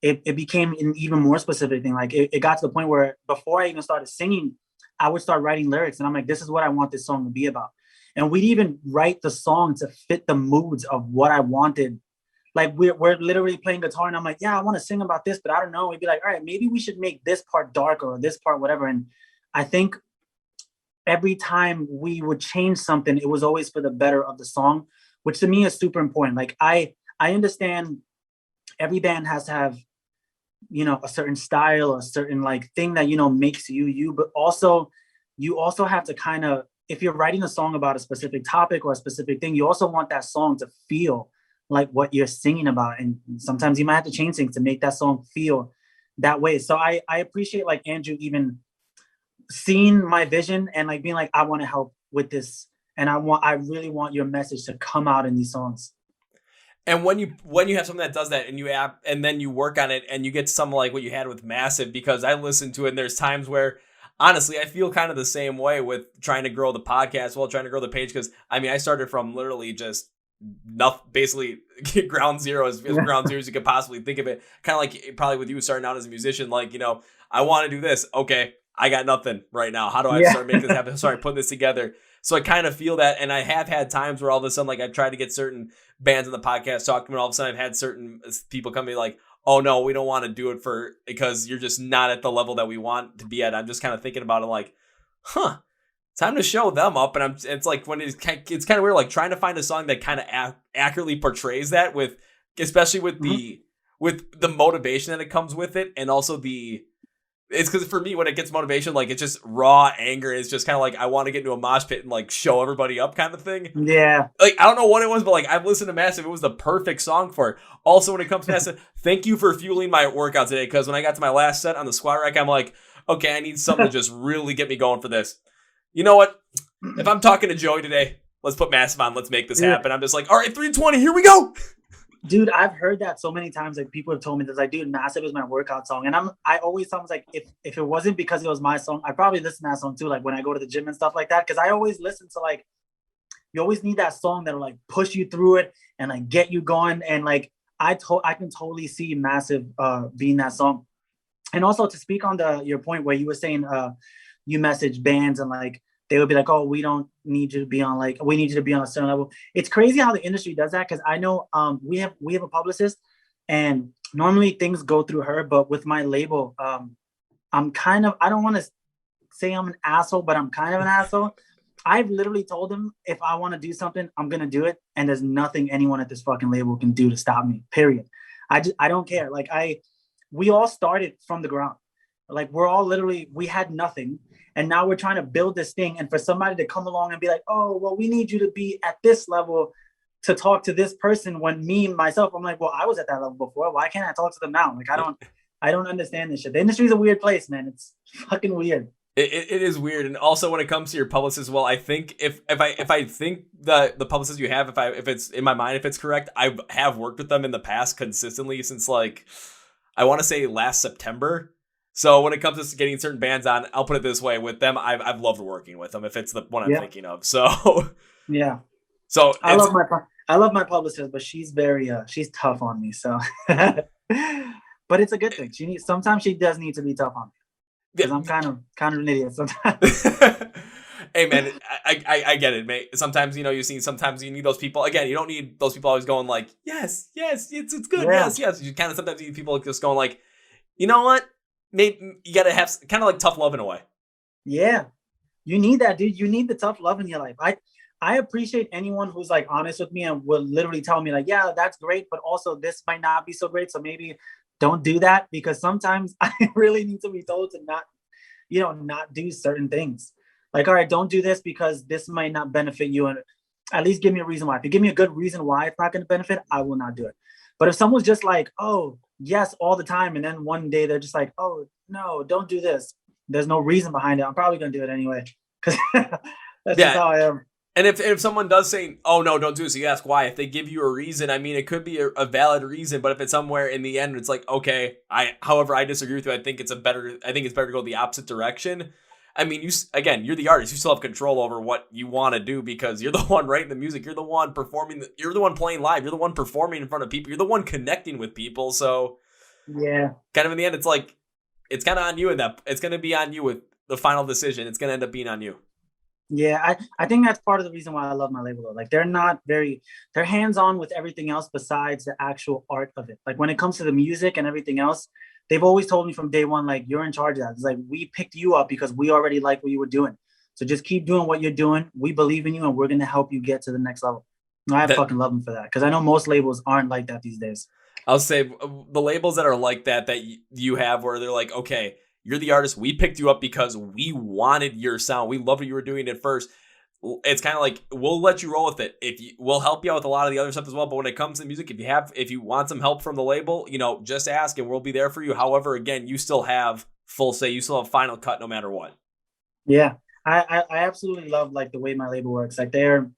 [SPEAKER 2] it became an even more specific thing. Like it got to the point where before I even started singing, I would start writing lyrics, and I'm like, this is what I want this song to be about. And we'd even write the song to fit the moods of what I wanted. Like we're literally playing guitar, and I'm like, yeah, I want to sing about this, but I don't know. We'd be like, all right, maybe we should make this part darker or this part whatever. And I think every time we would change something, it was always for the better of the song, which to me is super important. Like I understand every band has to have, a certain style or a certain like thing that, makes you, but also you also have to kind of, if you're writing a song about a specific topic or a specific thing, you also want that song to feel like what you're singing about. And sometimes you might have to change things to make that song feel that way. So I appreciate like Andrew even seeing my vision and like being like, I want to help with this. And I really want your message to come out in these songs.
[SPEAKER 1] And when you have something that does that and then you work on it and you get something like what you had with Massive, because I listened to it and there's times where honestly I feel kind of the same way with trying to grow the podcast while trying to grow the page, because I mean I started from literally just nothing, basically ground zero as ground zero as you could possibly think of it. Kind of like probably with you starting out as a musician, like, I want to do this. Okay, I got nothing right now. How do I start making this happen? Sorry, putting this together. So I kind of feel that, and I have had times where all of a sudden, like I've tried to get certain bands on the podcast talking, and all of a sudden I've had certain people come to me like, oh no, we don't want to do it because you're just not at the level that we want to be at. I'm just kind of thinking about it like, time to show them up. And it's like when it's kind of weird, like trying to find a song that kind of accurately portrays that especially with the motivation that it comes with it. And also it's because for me, when it gets motivation, like it's just raw anger. It's just kind of like, I want to get into a mosh pit and like show everybody up kind of thing.
[SPEAKER 2] Yeah.
[SPEAKER 1] Like, I don't know what it was, but like I've listened to Massive. It was the perfect song for it. Also, when it comes to Massive, thank you for fueling my workout today. Because when I got to my last set on the squat rack, I'm like, okay, I need something to just really get me going for this. You know what? If I'm talking to Joey today, let's put Massive on. Let's make this happen. I'm just like, all right, 320, here we go.
[SPEAKER 2] Dude, I've heard that so many times. Like people have told me this, like, dude, Massive is my workout song. And I always sounds like if it wasn't because it was my song, I probably listen to that song too. Like when I go to the gym and stuff like that. Cause I always listen to like, you always need that song that'll like push you through it and like get you going. And like, I can totally see Massive being that song. And also to speak on your point where you were saying you message bands and like, they would be like, oh, we don't need you to be on we need you to be on a certain level. It's crazy how the industry does that. Cause I know we have a publicist and normally things go through her, but with my label, I'm kind of, I don't want to say I'm an asshole, but I'm kind of an asshole. I've literally told them if I want to do something, I'm going to do it. And there's nothing anyone at this fucking label can do to stop me, period. I don't care. Like we all started from the ground. Like we're all literally, we had nothing. And now we're trying to build this thing. And for somebody to come along and be like, oh, well, we need you to be at this level to talk to this person, when me myself, I'm like, well, I was at that level before. Why can't I talk to them now? Like, I don't understand this shit. The industry is a weird place, man. It's fucking weird.
[SPEAKER 1] It is weird. And also when it comes to your publicist, well, I think if I think the publicist you have, if it's in my mind, if it's correct, I have worked with them in the past consistently since like, I want to say last September. So when it comes to getting certain bands on, I'll put it this way, with them, I've loved working with them, if it's the one I'm thinking of. So
[SPEAKER 2] yeah.
[SPEAKER 1] So
[SPEAKER 2] I love my publicist, but she's very she's tough on me. So but it's a good thing. Sometimes she does need to be tough on me. Because I'm kind of an idiot sometimes.
[SPEAKER 1] Hey man, I get it, mate. Sometimes sometimes you need those people. Again, you don't need those people always going like, yes, it's good, yes. You kind of sometimes need people just going like, you know what? Maybe you gotta have kind of like tough love in a way.
[SPEAKER 2] Yeah, you need that, dude. You need the tough love in your life. I appreciate anyone who's like honest with me and will literally tell me like, yeah, that's great, but also this might not be so great. So maybe don't do that, because sometimes I really need to be told to not do certain things. Like, all right, don't do this because this might not benefit you. And at least give me a reason why. If you give me a good reason why it's not going to benefit, I will not do it. But if someone's just like, oh, yes, all the time, and then one day they're just like, oh, no, don't do this, there's no reason behind it, I'm probably going to do it anyway. Because that's just how I am.
[SPEAKER 1] And if someone does say, oh, no, don't do it, so you ask why. If they give you a reason, I mean, it could be a valid reason, but if it's somewhere in the end, it's like, okay, however, I disagree with you. I think it's better to go the opposite direction. I mean, you're the artist. You still have control over what you want to do, because you're the one writing the music. You're the one performing. You're the one playing live. You're the one performing in front of people. You're the one connecting with people. So
[SPEAKER 2] yeah,
[SPEAKER 1] kind of in the end, it's like, it's kind of on you, it's going to be on you with the final decision. It's going to end up being on you.
[SPEAKER 2] Yeah, I think that's part of the reason why I love my label, though. Like, they're hands-on with everything else besides the actual art of it. Like, when it comes to the music and everything else, they've always told me from day one, like, you're in charge of that. It's like, we picked you up because we already like what you were doing. So just keep doing what you're doing. We believe in you, and we're going to help you get to the next level. And I fucking love them for that, because I know most labels aren't like that these days.
[SPEAKER 1] I'll say the labels that are like that you have, where they're like, okay, you're the artist. We picked you up because we wanted your sound. We loved what you were doing at first. It's kind of like, we'll let you roll with it. We'll help you out with a lot of the other stuff as well. But when it comes to music, if you want some help from the label, just ask and we'll be there for you. However, again, you still have full say. You still have final cut no matter what.
[SPEAKER 2] Yeah, I absolutely love like the way my label works. Like they're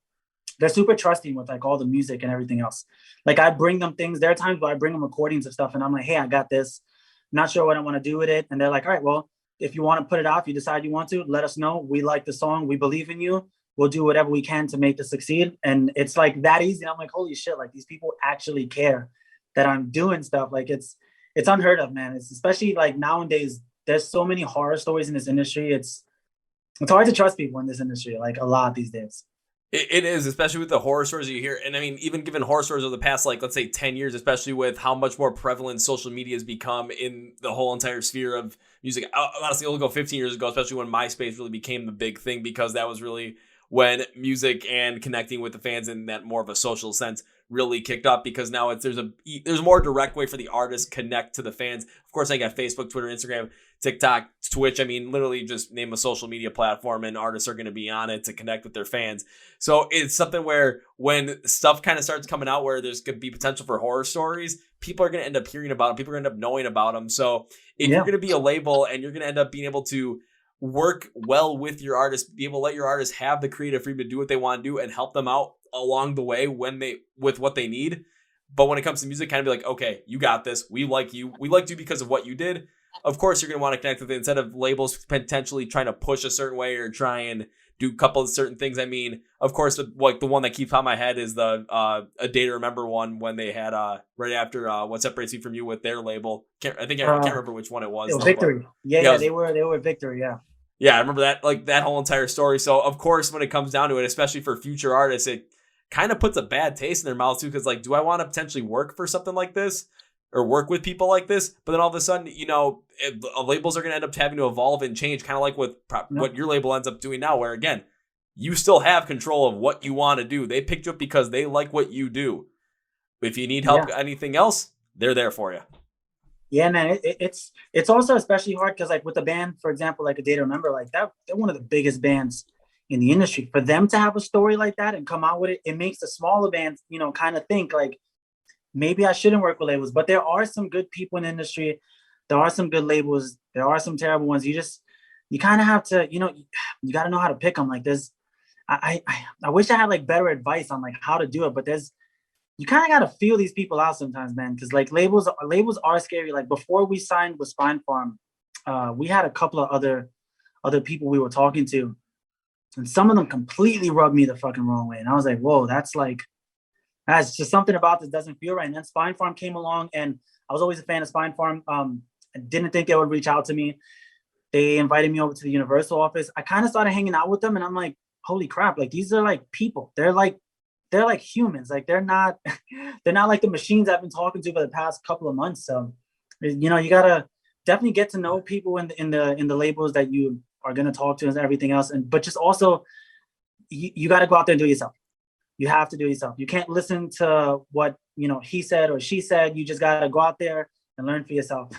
[SPEAKER 2] super trusting with like all the music and everything else. Like I bring them things. There are times where I bring them recordings of stuff and I'm like, hey, I got this. Not sure what I want to do with it. And they're like, all right, well, if you want to put it out, if you decide you want to, let us know. We like the song. We believe in you. We'll do whatever we can to make this succeed. And it's like that easy. I'm like, holy shit, like these people actually care that I'm doing stuff. Like it's unheard of, man. It's especially like nowadays, there's so many horror stories in this industry. It's hard to trust people in this industry, like a lot these days.
[SPEAKER 1] It is, especially with the horror stories you hear. And I mean, even given horror stories over the past, like, let's say 10 years, especially with how much more prevalent social media has become in the whole entire sphere of music. Honestly, it'll go 15 years ago, especially when MySpace really became the big thing, because that was really when music and connecting with the fans in that more of a social sense really kicked up, because now there's a more direct way for the artists connect to the fans. Of course, I got Facebook, Twitter, Instagram, TikTok, Twitch. I mean, literally just name a social media platform and artists are going to be on it to connect with their fans. So it's something where when stuff kind of starts coming out where there's going to be potential for horror stories, people are going to end up hearing about them. People are going to end up knowing about them. So if you're going to be a label and you're going to end up being able to work well with your artists, be able to let your artists have the creative freedom to do what they want to do and help them out along the way with what they need. But when it comes to music, kind of be like, okay, you got this. We like you. We liked you because of what you did. Of course, you're going to want to connect with it instead of labels potentially trying to push a certain way or try and do a couple of certain things. I mean, of course, the one that keeps on my head is the A Day to Remember one when they had right after What Separates Me From You with their label. I can't remember which one it was.
[SPEAKER 2] Victory. Yeah, they were Victory. Yeah.
[SPEAKER 1] Yeah, I remember that, like that whole entire story. So of course, when it comes down to it, especially for future artists, it kind of puts a bad taste in their mouth too. Because like, do I want to potentially work for something like this or work with people like this? But then all of a sudden, labels are going to end up having to evolve and change, kind of like with what your label ends up doing now, where again, you still have control of what you want to do. They picked you up because they like what you do. If you need help, anything else, they're there for you.
[SPEAKER 2] Yeah, man, it's also especially hard because like with the band, for example, like A Day to Remember, like that, they're one of the biggest bands in the industry. For them to have a story like that and come out with it, it makes the smaller bands, kind of think like maybe I shouldn't work with labels. But there are some good people in the industry. There are some good labels. There are some terrible ones. You kind of have to, you got to know how to pick them. Like I wish I had like better advice on like how to do it, but you kind of got to feel these people out sometimes, man. Cause like labels are scary. Like before we signed with Spine Farm, we had a couple of other people we were talking to, and some of them completely rubbed me the fucking wrong way. And I was like, whoa, that's just something about this doesn't feel right. And then Spine Farm came along, and I was always a fan of Spine Farm. I didn't think they would reach out to me. They invited me over to the Universal office. I kind of started hanging out with them, and I'm like, holy crap, like these are like people. They're like humans. Like they're not like the machines I've been talking to for the past couple of months. So, you gotta definitely get to know people in the labels that you are gonna talk to and everything else. But just also, you gotta go out there and do it yourself. You have to do it yourself. You can't listen to what he said or she said. You just gotta go out there and learn for yourself.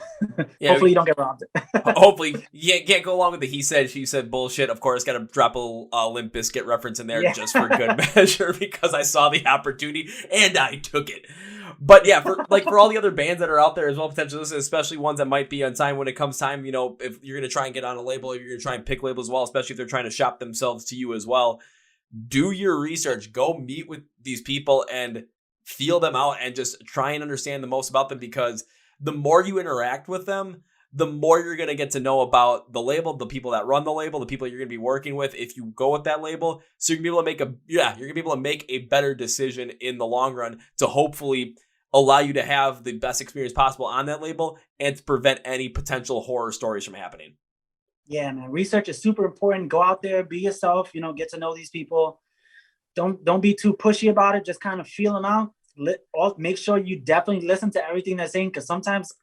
[SPEAKER 2] Yeah, hopefully you don't get robbed.
[SPEAKER 1] Hopefully you can't go along with the he said, she said bullshit. Of course, got to drop a Limp Bizkit reference in there just for good measure because I saw the opportunity and I took it. But yeah, for all the other bands that are out there as well, potentially, especially ones that might be unsigned when it comes time, if you're going to try and get on a label, if you're going to try and pick labels as well, especially if they're trying to shop themselves to you as well, do your research, go meet with these people and feel them out and just try and understand the most about them, because the more you interact with them, the more you're going to get to know about the label, the people that run the label, the people you're going to be working with if you go with that label. So you're going to be able to make a better decision in the long run to hopefully allow you to have the best experience possible on that label and to prevent any potential horror stories from happening.
[SPEAKER 2] Yeah, man. Research is super important. Go out there, be yourself, get to know these people. Don't be too pushy about it. Just kind of feel them out. Make sure you definitely listen to everything they're saying, because sometimes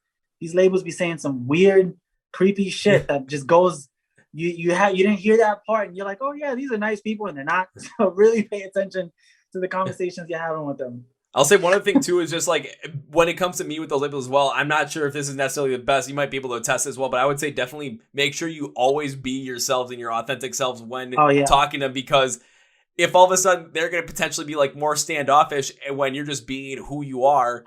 [SPEAKER 2] these labels be saying some weird, creepy shit that just goes. You didn't hear that part, and you're like, oh yeah, these are nice people, and they're not. So really pay attention to the conversations you're having with them.
[SPEAKER 1] I'll say one other thing too is just like when it comes to me with those labels as well, I'm not sure if this is necessarily the best. You might be able to attest as well, but I would say definitely make sure you always be yourselves and your authentic selves when talking to them, because if all of a sudden they're going to potentially be like more standoffish when you're just being who you are,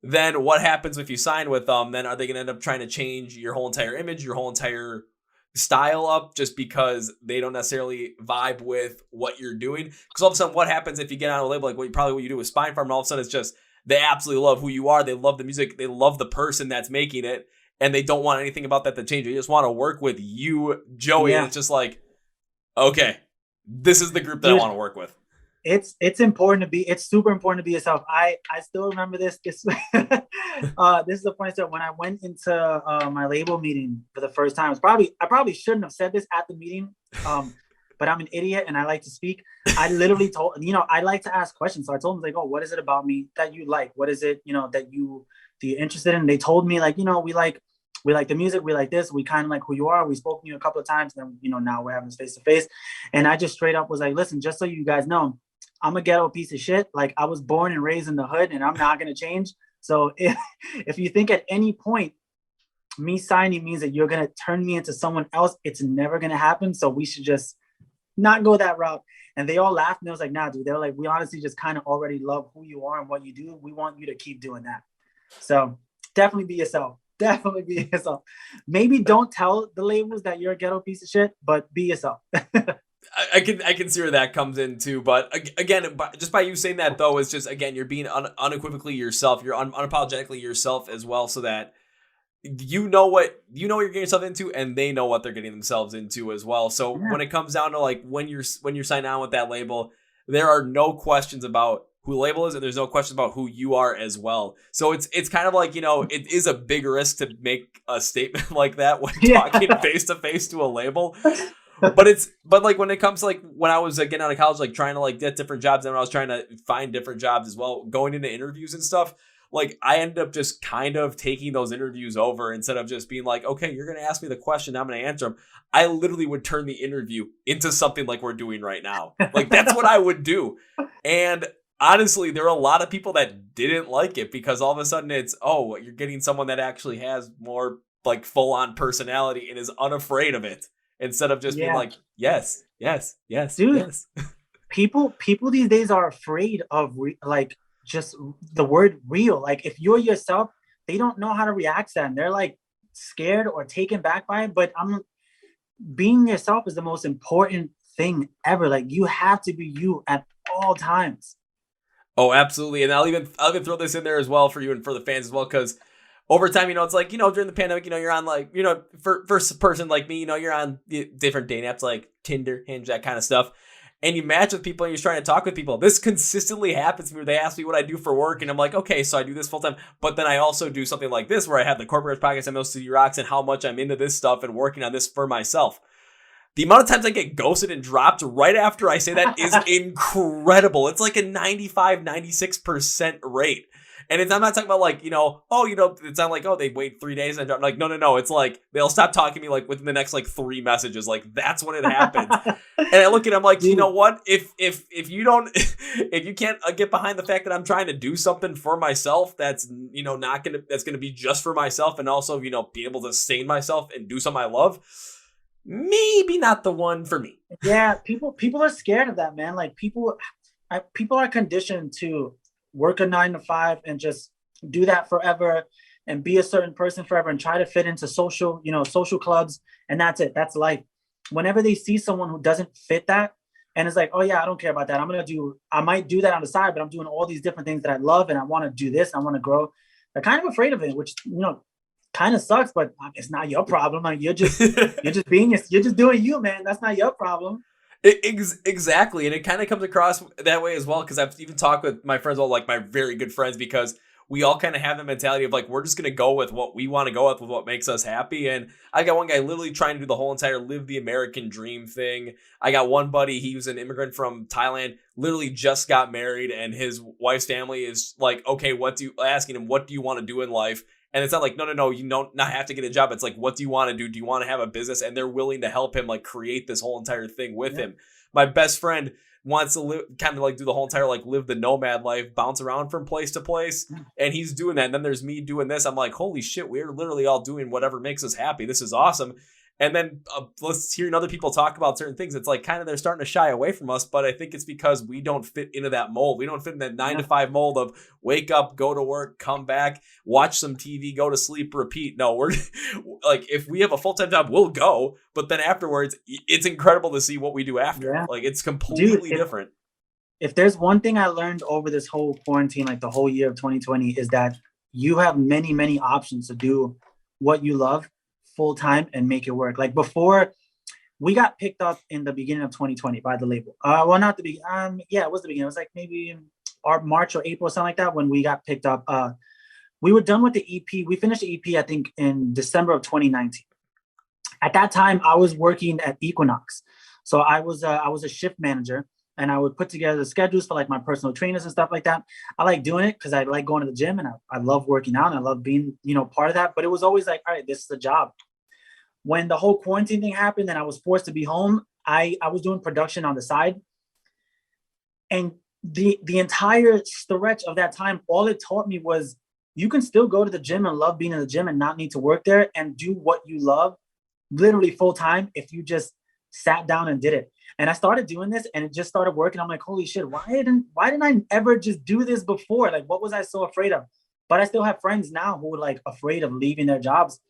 [SPEAKER 1] then what happens if you sign with them? Then are they going to end up trying to change your whole entire image, your whole entire style up just because they don't necessarily vibe with what you're doing? Because all of a sudden, what happens if you get on a label like what you do with Spine Farm, and all of a sudden it's just they absolutely love who you are, they love the music, they love the person that's making it, and they don't want anything about that to change. They just want to work with you, Joey. Yeah. And it's just like, okay, this is the group that I want to work with.
[SPEAKER 2] It's super important to be yourself. I still remember this. This is the funny story. When I went into my label meeting for the first time, I probably shouldn't have said this at the meeting, but I'm an idiot and I like to speak. I literally told, I like to ask questions. So I told them, like, oh, what is it about me that you like? What is it, that you're interested in? They told me, like, we like the music, we like this, we kind of like who you are. We spoke to you a couple of times, and then, now we're having this face to face. And I just straight up was like, listen, just so you guys know, I'm a ghetto piece of shit. Like, I was born and raised in the hood, and I'm not going to change. So if you think at any point me signing means that you're going to turn me into someone else, it's never going to happen. So we should just not go that route. And they all laughed, and they was like, nah, dude. They're like, we honestly just kind of already love who you are and what you do. We want you to keep doing that. So definitely be yourself. Definitely be yourself. Maybe don't tell the labels that you're a ghetto piece of shit, but be yourself.
[SPEAKER 1] I can see where that comes in too, but again, just by you saying that though, it's just, again, you're being unequivocally yourself. You're unapologetically yourself as well, so that you know what you're getting yourself into, and they know what they're getting themselves into as well. So when it comes down to like when you're signing on with that label, there are no questions about who the label is, and there's no question about who you are as well. So it's kind of like, it is a big risk to make a statement like that when talking face to face to a label. But like when it comes to like when I was getting out of college, like trying to like get different jobs, and when I was trying to find different jobs as well, going into interviews and stuff, like I ended up just kind of taking those interviews over instead of just being like, okay, you're going to ask me the question, I'm going to answer them. I literally would turn the interview into something like we're doing right now. Like that's what I would do. And honestly, there are a lot of people that didn't like it because all of a sudden it's, oh, you're getting someone that actually has more like full on personality and is unafraid of it instead of just being
[SPEAKER 2] Yeah,
[SPEAKER 1] like, yes, yes, yes,
[SPEAKER 2] dude.
[SPEAKER 1] yes.
[SPEAKER 2] People these days are afraid of like just the word real. Like if you're yourself, they don't know how to react to that, and they're like scared or taken back by it. But I'm being yourself is the most important thing ever. Like you have to be you at all times.
[SPEAKER 1] Oh, absolutely. And I'll even throw this in there as well for you and for the fans as well, because over time, it's like, during the pandemic, you're on like, for a person like me, you're on different dating apps like Tinder, Hinge, that kind of stuff. And you match with people and you're trying to talk with people. This consistently happens to me where they ask me what I do for work. And I'm like, okay, so I do this full time. But then I also do something like this where I have the Chord Progression Podcast, MLC Rocks, and how much I'm into this stuff and working on this for myself. The amount of times I get ghosted and dropped right after I say that is incredible. It's like a 95, 96% rate. And I'm not talking about like, it's not like, oh, they wait 3 days and like, no. It's like, they'll stop talking to me like within the next like 3 messages. Like that's when it happens. And I look at them like, you know what? If you can't get behind the fact that I'm trying to do something for myself, that's, that's going to be just for myself. And also, be able to sustain myself and do something I love. Maybe not the one for me.
[SPEAKER 2] Yeah, people are scared of that, man. Like people are conditioned to work a 9 to 5 and just do that forever and be a certain person forever and try to fit into social clubs, and that's it. That's life. Whenever they see someone who doesn't fit that and it's like, oh yeah, I don't care about that. I might do that on the side, but I'm doing all these different things that I love and I want to do this. I want to grow. They're kind of afraid of it, which kind of sucks, but it's not your problem. Like you're just doing you, man. That's not your problem.
[SPEAKER 1] Exactly. And it kind of comes across that way as well, because I've even talked with my friends, all like my very good friends, because we all kind of have the mentality of like, we're just going to go with what we want to go with what makes us happy. And I got one guy literally trying to do the whole entire live the American dream thing. I got one buddy, he was an immigrant from Thailand, literally just got married, and his wife's family is like, okay, what do you want to do in life? And it's not like, no, you don't not have to get a job. It's like, what do you want to do? Do you want to have a business? And they're willing to help him like create this whole entire thing with him. My best friend wants to live, kind of like do the whole entire like live the nomad life, bounce around from place to place. And he's doing that. And then there's me doing this. I'm like, holy shit, we're literally all doing whatever makes us happy. This is awesome. And then let's hearing other people talk about certain things. It's like kind of they're starting to shy away from us. But I think it's because we don't fit into that mold. We don't fit in that 9 to 5 mold of wake up, go to work, come back, watch some TV, go to sleep, repeat. No, we're like, if we have a full-time job, we'll go. But then afterwards, it's incredible to see what we do after. Yeah. Like it's completely different.
[SPEAKER 2] If there's one thing I learned over this whole quarantine, like the whole year of 2020, is that you have many, many options to do what you love full time and make it work. Like before, we got picked up in the beginning of 2020 by the label. Well, not the beginning. Yeah, it was the beginning. It was like maybe March or April or something like that when we got picked up. We were done with the EP. We finished the EP, I think, in December of 2019. At that time, I was working at Equinox, so I was a shift manager, and I would put together the schedules for like my personal trainers and stuff like that. I like doing it because I like going to the gym and I love working out and I love being, part of that. But it was always like, all right, this is the job. When the whole quarantine thing happened and I was forced to be home, I was doing production on the side. And the entire stretch of that time, all it taught me was you can still go to the gym and love being in the gym and not need to work there and do what you love literally full time if you just sat down and did it. And I started doing this and it just started working. I'm like, holy shit, why didn't I ever just do this before? Like, what was I so afraid of? But I still have friends now who are like afraid of leaving their jobs.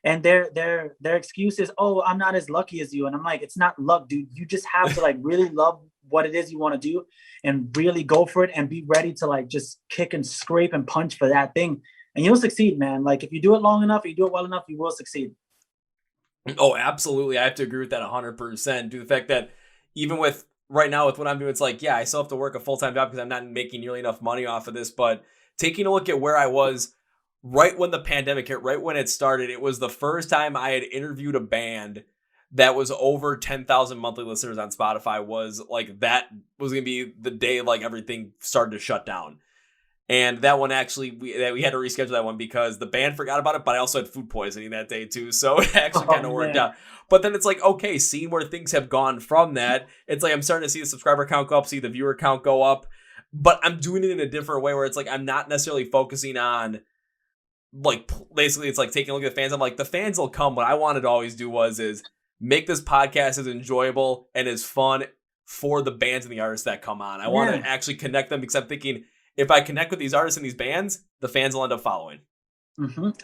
[SPEAKER 2] And their excuse is, oh, I'm not as lucky as you. And I'm like, it's not luck, dude. You just have to like really love what it is you want to do and really go for it and be ready to like just kick and scrape and punch for that thing. And you'll succeed, man. Like if you do it long enough, you do it well enough, you will succeed.
[SPEAKER 1] Oh, absolutely. I have to agree with that 100%. Due to the fact that even with right now with what I'm doing, it's like, yeah, I still have to work a full-time job because I'm not making nearly enough money off of this. But taking a look at where I was right when the pandemic hit, right when it started, it was the first time I had interviewed a band that was over 10,000 monthly listeners on Spotify. Was like, that was going to be the day like everything started to shut down. And that one actually, we had to reschedule that one because the band forgot about it, but I also had food poisoning that day too. So it actually kind of worked out. But then it's like, okay, seeing where things have gone from that, it's like I'm starting to see the subscriber count go up, see the viewer count go up. but I'm doing it in a different way where it's like I'm not necessarily focusing on like basically it's like taking a look at the fans. I'm like, the fans will come. What I wanted to always do is make this podcast as enjoyable and as fun for the bands and the artists that come on. I want to actually connect them because I'm thinking if I connect with these artists and these bands, the fans will end up following.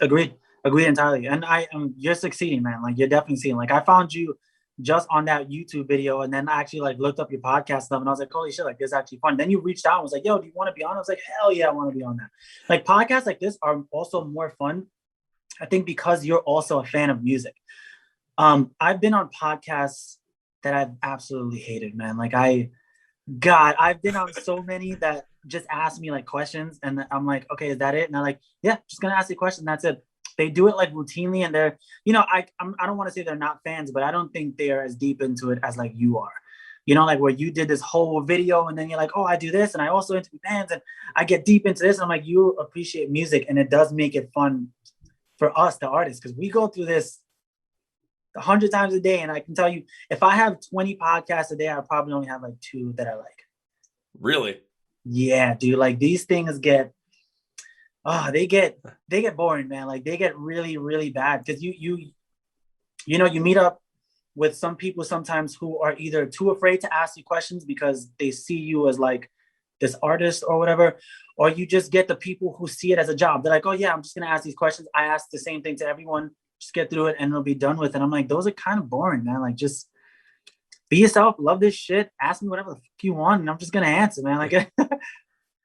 [SPEAKER 2] Agreed entirely. And you're succeeding, man. Like you're definitely seeing. Like I found you just on that YouTube video, and then I actually like looked up your podcast stuff, and I was like, holy shit, like this is actually fun. Then you reached out and was like, yo, do you want to be on? I was like, hell yeah, I want to be on that. Like podcasts like this are also more fun, I think, because you're also a fan of music. I've been on podcasts that I've absolutely hated, man. Like I've been on so many that just ask me like questions, and I'm like, okay, is that it? And I'm like, yeah, just gonna ask you a question. That's it. They do it like routinely, and they're, you know, I don't want to say they're not fans, but I don't think they are as deep into it as like you are. You know, like where you did this whole video, and then you're like, oh, I do this, and I also interview bands, and I get deep into this. And I'm like, you appreciate music, and it does make it fun for us, the artists, because we go through this 100 times a day, and I can tell you, if I have 20 podcasts a day, I probably only have like 2 that I like.
[SPEAKER 1] Really?
[SPEAKER 2] Yeah, dude. Like these things get, they get boring, man. Like they get really, really bad because you meet up with some people sometimes who are either too afraid to ask you questions because they see you as like this artist or whatever, or you just get the people who see it as a job. They're like, oh yeah, I'm just gonna ask these questions. I ask the same thing to everyone. Just get through it and it'll be done with. And I'm like, those are kind of boring, man. Like just be yourself, love this shit, ask me whatever the fuck you want, and I'm just gonna answer, man. Like
[SPEAKER 1] yeah,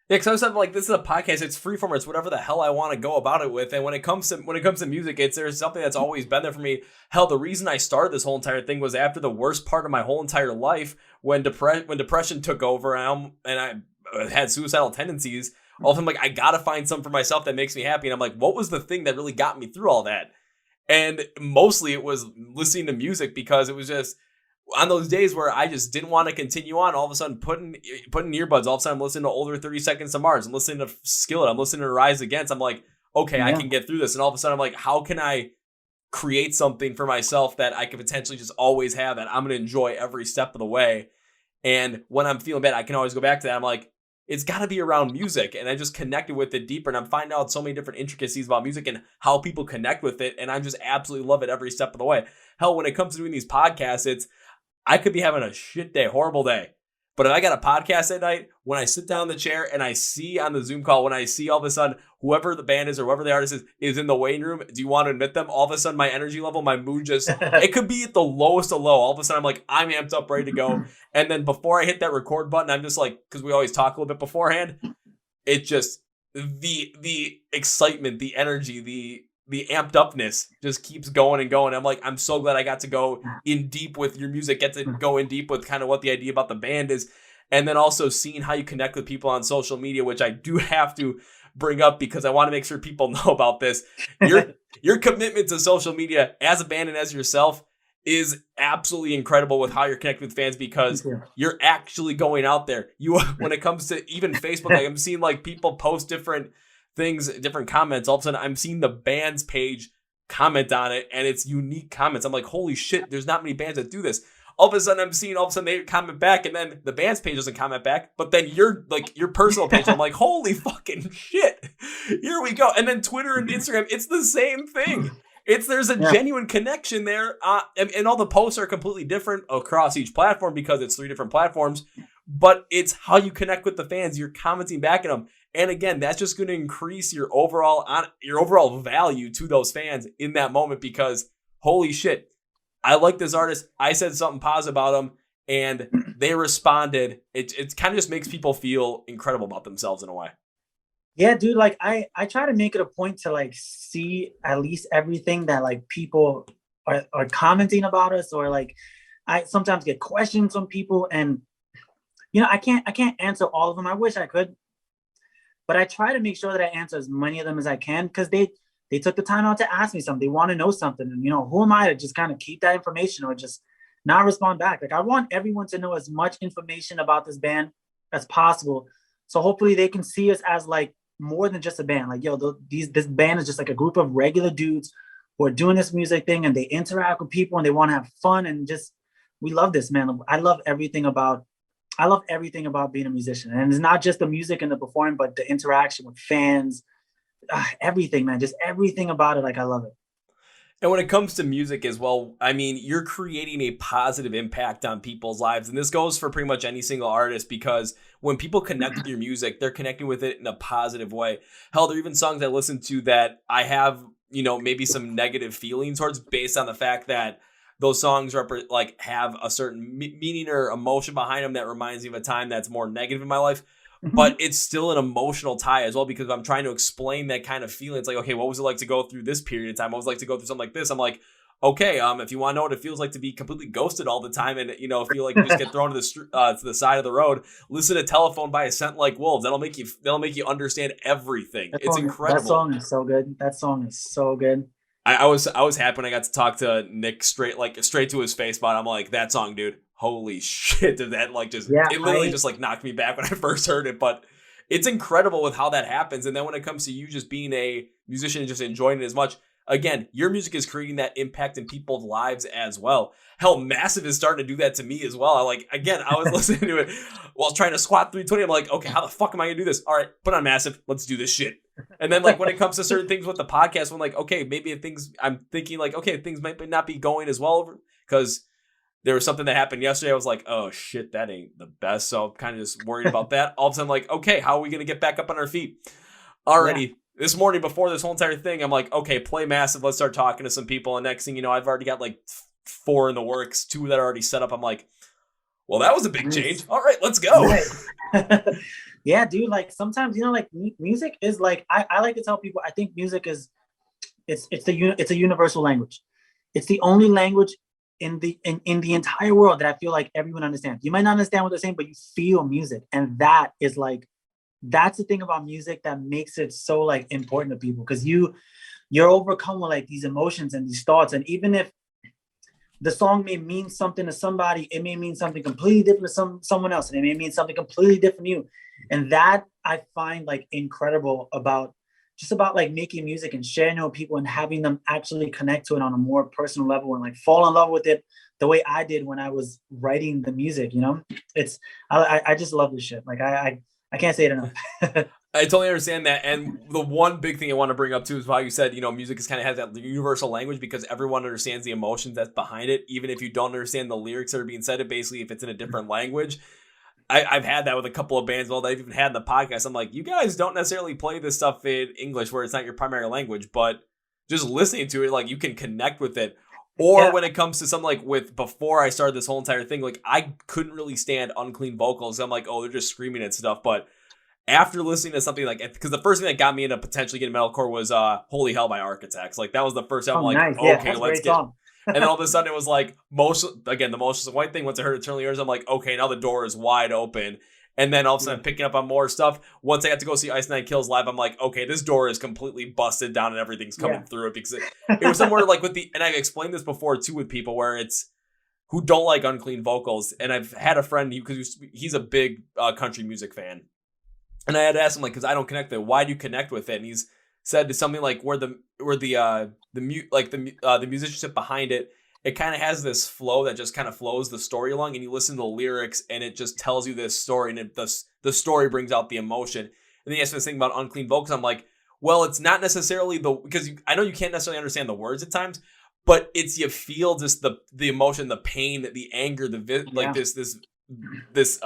[SPEAKER 1] because I was like, this is a podcast. It's freeform. It's whatever the hell I want to go about it with. And when it comes to music, there's something that's always been there for me. Hell, the reason I started this whole entire thing was after the worst part of my whole entire life, when depression took over and I had suicidal tendencies. All of a sudden, like I gotta find something for myself that makes me happy. And I'm like, what was the thing that really got me through all that? And mostly it was listening to music, because it was just on those days where I just didn't want to continue on, all of a sudden putting earbuds, all of a sudden I'm listening to older 30 Seconds to Mars, I'm listening to Skillet, I'm listening to Rise Against. I'm like, okay, I can get through this. And all of a sudden I'm like, how can I create something for myself that I could potentially just always have, that I'm going to enjoy every step of the way? And when I'm feeling bad, I can always go back to that. I'm like, it's got to be around music. And I just connected with it deeper, and I'm finding out so many different intricacies about music and how people connect with it. And I just absolutely love it every step of the way. Hell, when it comes to doing these podcasts, I could be having a shit day, horrible day. But if I got a podcast at night, when I sit down in the chair and I see on the Zoom call, when I see all of a sudden whoever the band is or whoever the artist is in the waiting room, do you want to admit them? All of a sudden my energy level, my mood just, it could be at the lowest of low. All of a sudden I'm like, I'm amped up, ready to go. And then before I hit that record button, I'm just like, because we always talk a little bit beforehand, it just, the excitement, the energy, the amped upness just keeps going and going. I'm like, I'm so glad I got to go in deep with your music, get to go in deep with kind of what the idea about the band is. And then also seeing how you connect with people on social media, which I do have to bring up because I want to make sure people know about this. Your commitment to social media as a band and as yourself is absolutely incredible with how you're connecting with fans, because you're actually going out there. When it comes to even Facebook, like I'm seeing like people post different things, different comments. All of a sudden I'm seeing the band's page comment on it, and it's unique comments. I'm like, holy shit, there's not many bands that do this. All of a sudden I'm seeing they comment back, and then the band's page doesn't comment back, but then your personal page, I'm like, holy fucking shit, here we go. And then Twitter and Instagram, it's the same thing. There's a genuine connection there, and all the posts are completely different across each platform because it's 3 different platforms, but it's how you connect with the fans. You're commenting back at them. And again, that's just going to increase your overall value to those fans in that moment, because holy shit, I like this artist. I said something positive about them and they responded. It kind of just makes people feel incredible about themselves in a way.
[SPEAKER 2] Yeah, dude. Like I try to make it a point to like see at least everything that like people are commenting about us, or like I sometimes get questions from people, and you know, I can't answer all of them. I wish I could. But I try to make sure that I answer as many of them as I can, because they took the time out to ask me something. They want to know something. And, you know, who am I to just kind of keep that information or just not respond back? Like, I want everyone to know as much information about this band as possible. So hopefully they can see us as like more than just a band. Like, yo, this band is just like a group of regular dudes who are doing this music thing, and they interact with people and they want to have fun, and just, we love this, man. I love everything about I love everything about being a musician, and it's not just the music and the performing, but the interaction with fans, everything, man, just everything about it. Like I love it.
[SPEAKER 1] And when it comes to music as well, I mean, you're creating a positive impact on people's lives. And this goes for pretty much any single artist, because when people connect with your music, they're connecting with it in a positive way. Hell, there are even songs I listen to that I have, maybe some negative feelings towards, based on the fact that those songs have a certain meaning or emotion behind them that reminds me of a time that's more negative in my life. But it's still an emotional tie as well, because I'm trying to explain that kind of feeling. It's like, okay, what was it like to go through this period of time? What was it like to go through something like this? I'm like, okay, if you want to know what it feels like to be completely ghosted all the time, and feel like you just get thrown to the side of the road, listen to "Telephone" by A Scent Like Wolves. That'll make you understand everything. It's incredible.
[SPEAKER 2] That song is so good. That song is so good.
[SPEAKER 1] I was happy when I got to talk to Nick straight to his face about it. I'm like, that song, dude. Holy shit, did that it literally just knocked me back when I first heard it. But it's incredible with how that happens. And then when it comes to you just being a musician and just enjoying it as much, again, your music is creating that impact in people's lives as well. Hell, Massive is starting to do that to me as well. I was listening to it while trying to squat 320. I'm like, okay, how the fuck am I gonna do this? All right, put on Massive. Let's do this shit. And then when it comes to certain things with the podcast, I'm like, okay, maybe I'm thinking things might not be going as well, because there was something that happened yesterday. I was like, oh shit, that ain't the best. So I'm kind of just worried about that. All of a sudden, I'm like, okay, how are we going to get back up on our feet? Alrighty. Yeah. This morning before this whole entire thing, I'm like, okay, play Massive. Let's start talking to some people. And next thing you know, I've already got 4 in the works, 2 that are already set up. I'm like, well, that was a big change. All right, let's go.
[SPEAKER 2] Right. Yeah, dude. Sometimes, music is I like to tell people, I think music is, it's a universal language. It's the only language in the entire world that I feel like everyone understands. You might not understand what they're saying, but you feel music. And that is that's the thing about music that makes it so important to people, because you're overcome with these emotions and these thoughts. And even if the song may mean something to somebody, it may mean something completely different to someone else, and it may mean something completely different to you. And that I find incredible about making music and sharing it with people and having them actually connect to it on a more personal level and fall in love with it the way I did when I was writing the music. It's I just love this shit. I can't say it enough.
[SPEAKER 1] I totally understand that. And the one big thing I want to bring up too is how you said, music is kind of has that universal language, because everyone understands the emotions that's behind it, even if you don't understand the lyrics that are being said. It basically, if it's in a different language. I've had that with a couple of bands that I've even had in the podcast. I'm like, you guys don't necessarily play this stuff in English where it's not your primary language, but just listening to it, you can connect with it. Or when it comes to something before I started this whole entire thing, I couldn't really stand unclean vocals. I'm like, oh, they're just screaming and stuff. But after listening to something because the first thing that got me into potentially getting metalcore was Holy Hell by Architects. That was the first time.
[SPEAKER 2] Nice.
[SPEAKER 1] Okay, let's get. And then all of a sudden it was the most white thing. Once I heard Eternal Years, I'm like, okay, now the door is wide open. And then all of a sudden picking up on more stuff. Once I got to go see Ice Nine Kills live, I'm like, okay, this door is completely busted down and everything's coming through it, because it was somewhere and I explained this before too with people where it's who don't like unclean vocals. And I've had a friend because he's a bip country music fan, and I had to ask him because I don't connect with it. Why do you connect with it? And he's said something where the musicianship behind it, it kind of has this flow that just kind of flows the story along, and you listen to the lyrics and it just tells you this story, and the story brings out the emotion. And then he asked me this thing about unclean vocals. I'm like, well, it's not necessarily because I know you can't necessarily understand the words at times, but it's you feel just the emotion, the pain, the anger, this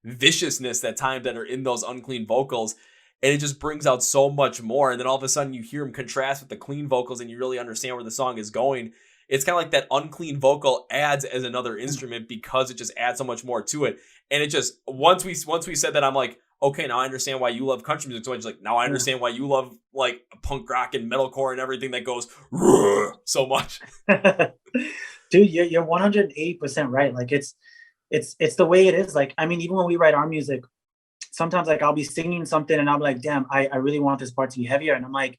[SPEAKER 1] viciousness at times that are in those unclean vocals. And it just brings out so much more. And then all of a sudden you hear them contrast with the clean vocals and you really understand where the song is going. It's kind of like that unclean vocal adds as another instrument because it just adds so much more to it. And it just, once we said that, I'm like, okay, now I understand why you love country music so much. Now I understand why you love punk rock and metalcore and everything that goes so much.
[SPEAKER 2] Dude, you're 108% right. It's the way it is. Even when we write our music, sometimes I'll be singing something and I'm like, damn, I really want this part to be heavier. And I'm like,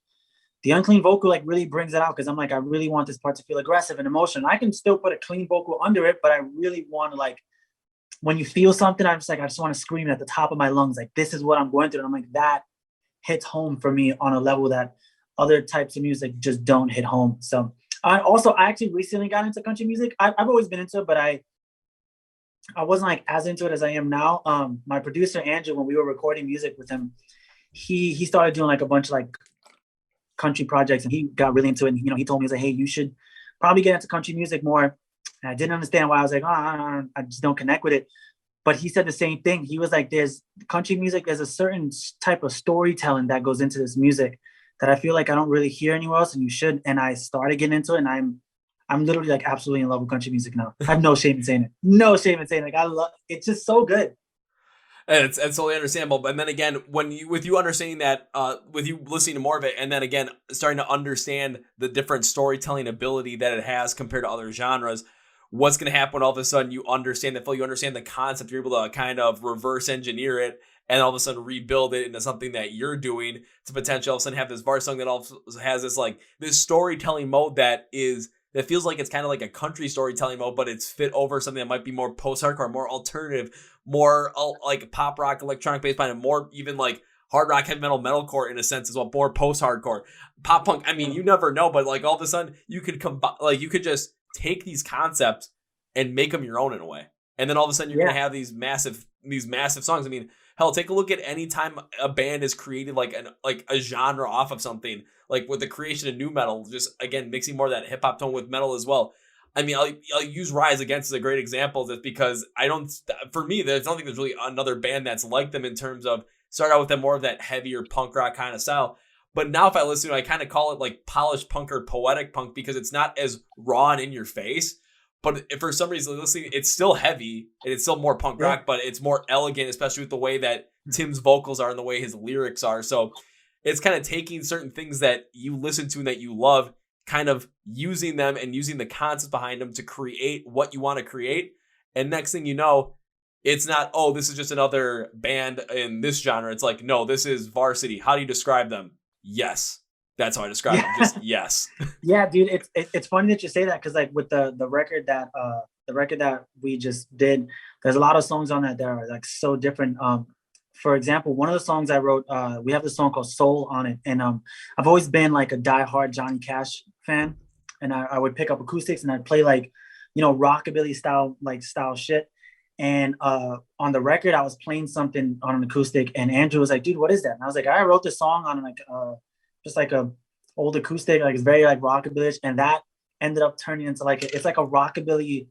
[SPEAKER 2] the unclean vocal really brings it out, because I'm like, I really want this part to feel aggressive and emotional. I can still put a clean vocal under it, but I really want to when you feel something, I'm just I just want to scream at the top of my lungs, this is what I'm going through. And I'm like, that hits home for me on a level that other types of music just don't hit home. So I actually recently got into country music. I've always been into it, but I wasn't like as into it as I am now. My producer Andrew, when we were recording music with him, he started doing like a bunch of like country projects, and he got really into it. And, he told me, he's like, hey, you should probably get into country music more. And I didn't understand why. I was like, I just don't connect with it. But he said the same thing. He was like, there's country music, there's a certain type of storytelling that goes into this music that I feel like I don't really hear anywhere else, and you should. And I started getting into it, and I'm literally like absolutely in love with country music now. I have no shame in saying it. No shame in saying it. Like, I love it's just so good.
[SPEAKER 1] And it's totally understandable. And then again, with you understanding that, with you listening to more of it, and then again starting to understand the different storytelling ability that it has compared to other genres, what's going to happen when all of a sudden you understand the flow, you understand the concept, you're able to kind of reverse engineer it, and all of a sudden rebuild it into something that you're doing to potentially all of a sudden have this VRSTY song that also has this like this storytelling mode that feels like it's kind of like a country storytelling mode, but it's fit over something that might be more post-hardcore, more alternative, more like pop rock, electronic bass line, and more even like hard rock, heavy metal, metalcore in a sense as well, more post-hardcore, pop punk. I mean, you never know, but like all of a sudden you could combine, like you could just take these concepts and make them your own in a way. And then all of a sudden you're going to have these massive songs. I mean, hell, take a look at any time a band is created like a genre off of something, like with the creation of new metal, just again, mixing more of that hip hop tone with metal as well. I mean, I'll use Rise Against as a great example, just because for me, I don't think there's really another band that's like them in terms of start out with them more of that heavier punk rock kind of style. But now if I listen to it, I kind of call it like polished punk or poetic punk, because it's not as raw and in your face. But if for some reason listening, it's still heavy and it's still more punk rock, but it's more elegant, especially with the way that Tim's vocals are and the way his lyrics are. So it's kind of taking certain things that you listen to and that you love, kind of using them and using the concepts behind them to create what you want to create. And next thing you know, it's not, oh, this is just another band in this genre. It's like, no, this is VRSTY. How do you describe them? Yes. That's how I describe them. Just yes.
[SPEAKER 2] Yeah, dude. It's funny that you say that, because like with the record that we just did, there's a lot of songs on that are like so different. For example, one of the songs I wrote, we have this song called Soul on it. And I've always been like a diehard Johnny Cash fan. And I would pick up acoustics and I'd play like, rockabilly style shit. And on the record, I was playing something on an acoustic, and Andrew was like, dude, what is that? And I was like, I wrote this song on like just like a old acoustic, like it's very like rockabilly, and that ended up turning into like it's like a rockabilly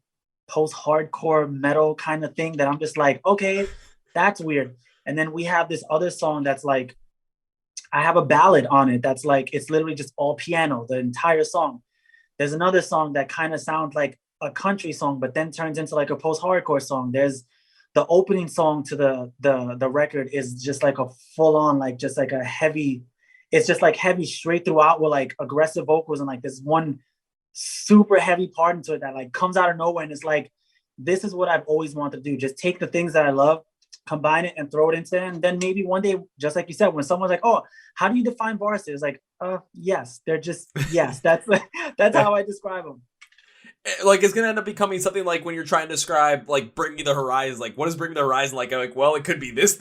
[SPEAKER 2] post-hardcore metal kind of thing that I'm just like, okay, that's weird. And then we have this other song that's like, I have a ballad on it that's like, it's literally just all piano, the entire song. There's another song that kind of sounds like a country song, but then turns into like a post-hardcore song. There's the opening song to the record is just like a full-on, like just like a heavy, it's just like heavy straight throughout with like aggressive vocals, and like this one super heavy part into it that like comes out of nowhere. And it's like, this is what I've always wanted to do. Just take the things that I love, combine it and throw it into it. And then maybe one day, just like you said, when someone's like, oh, how do you define VRSTY? It's like, yes, they're just, yes, that's how I describe them.
[SPEAKER 1] Like it's gonna end up becoming something like when you're trying to describe like Bring Me the Horizon, like what is Bring Me the Horizon like? I'm like, well, it could be this,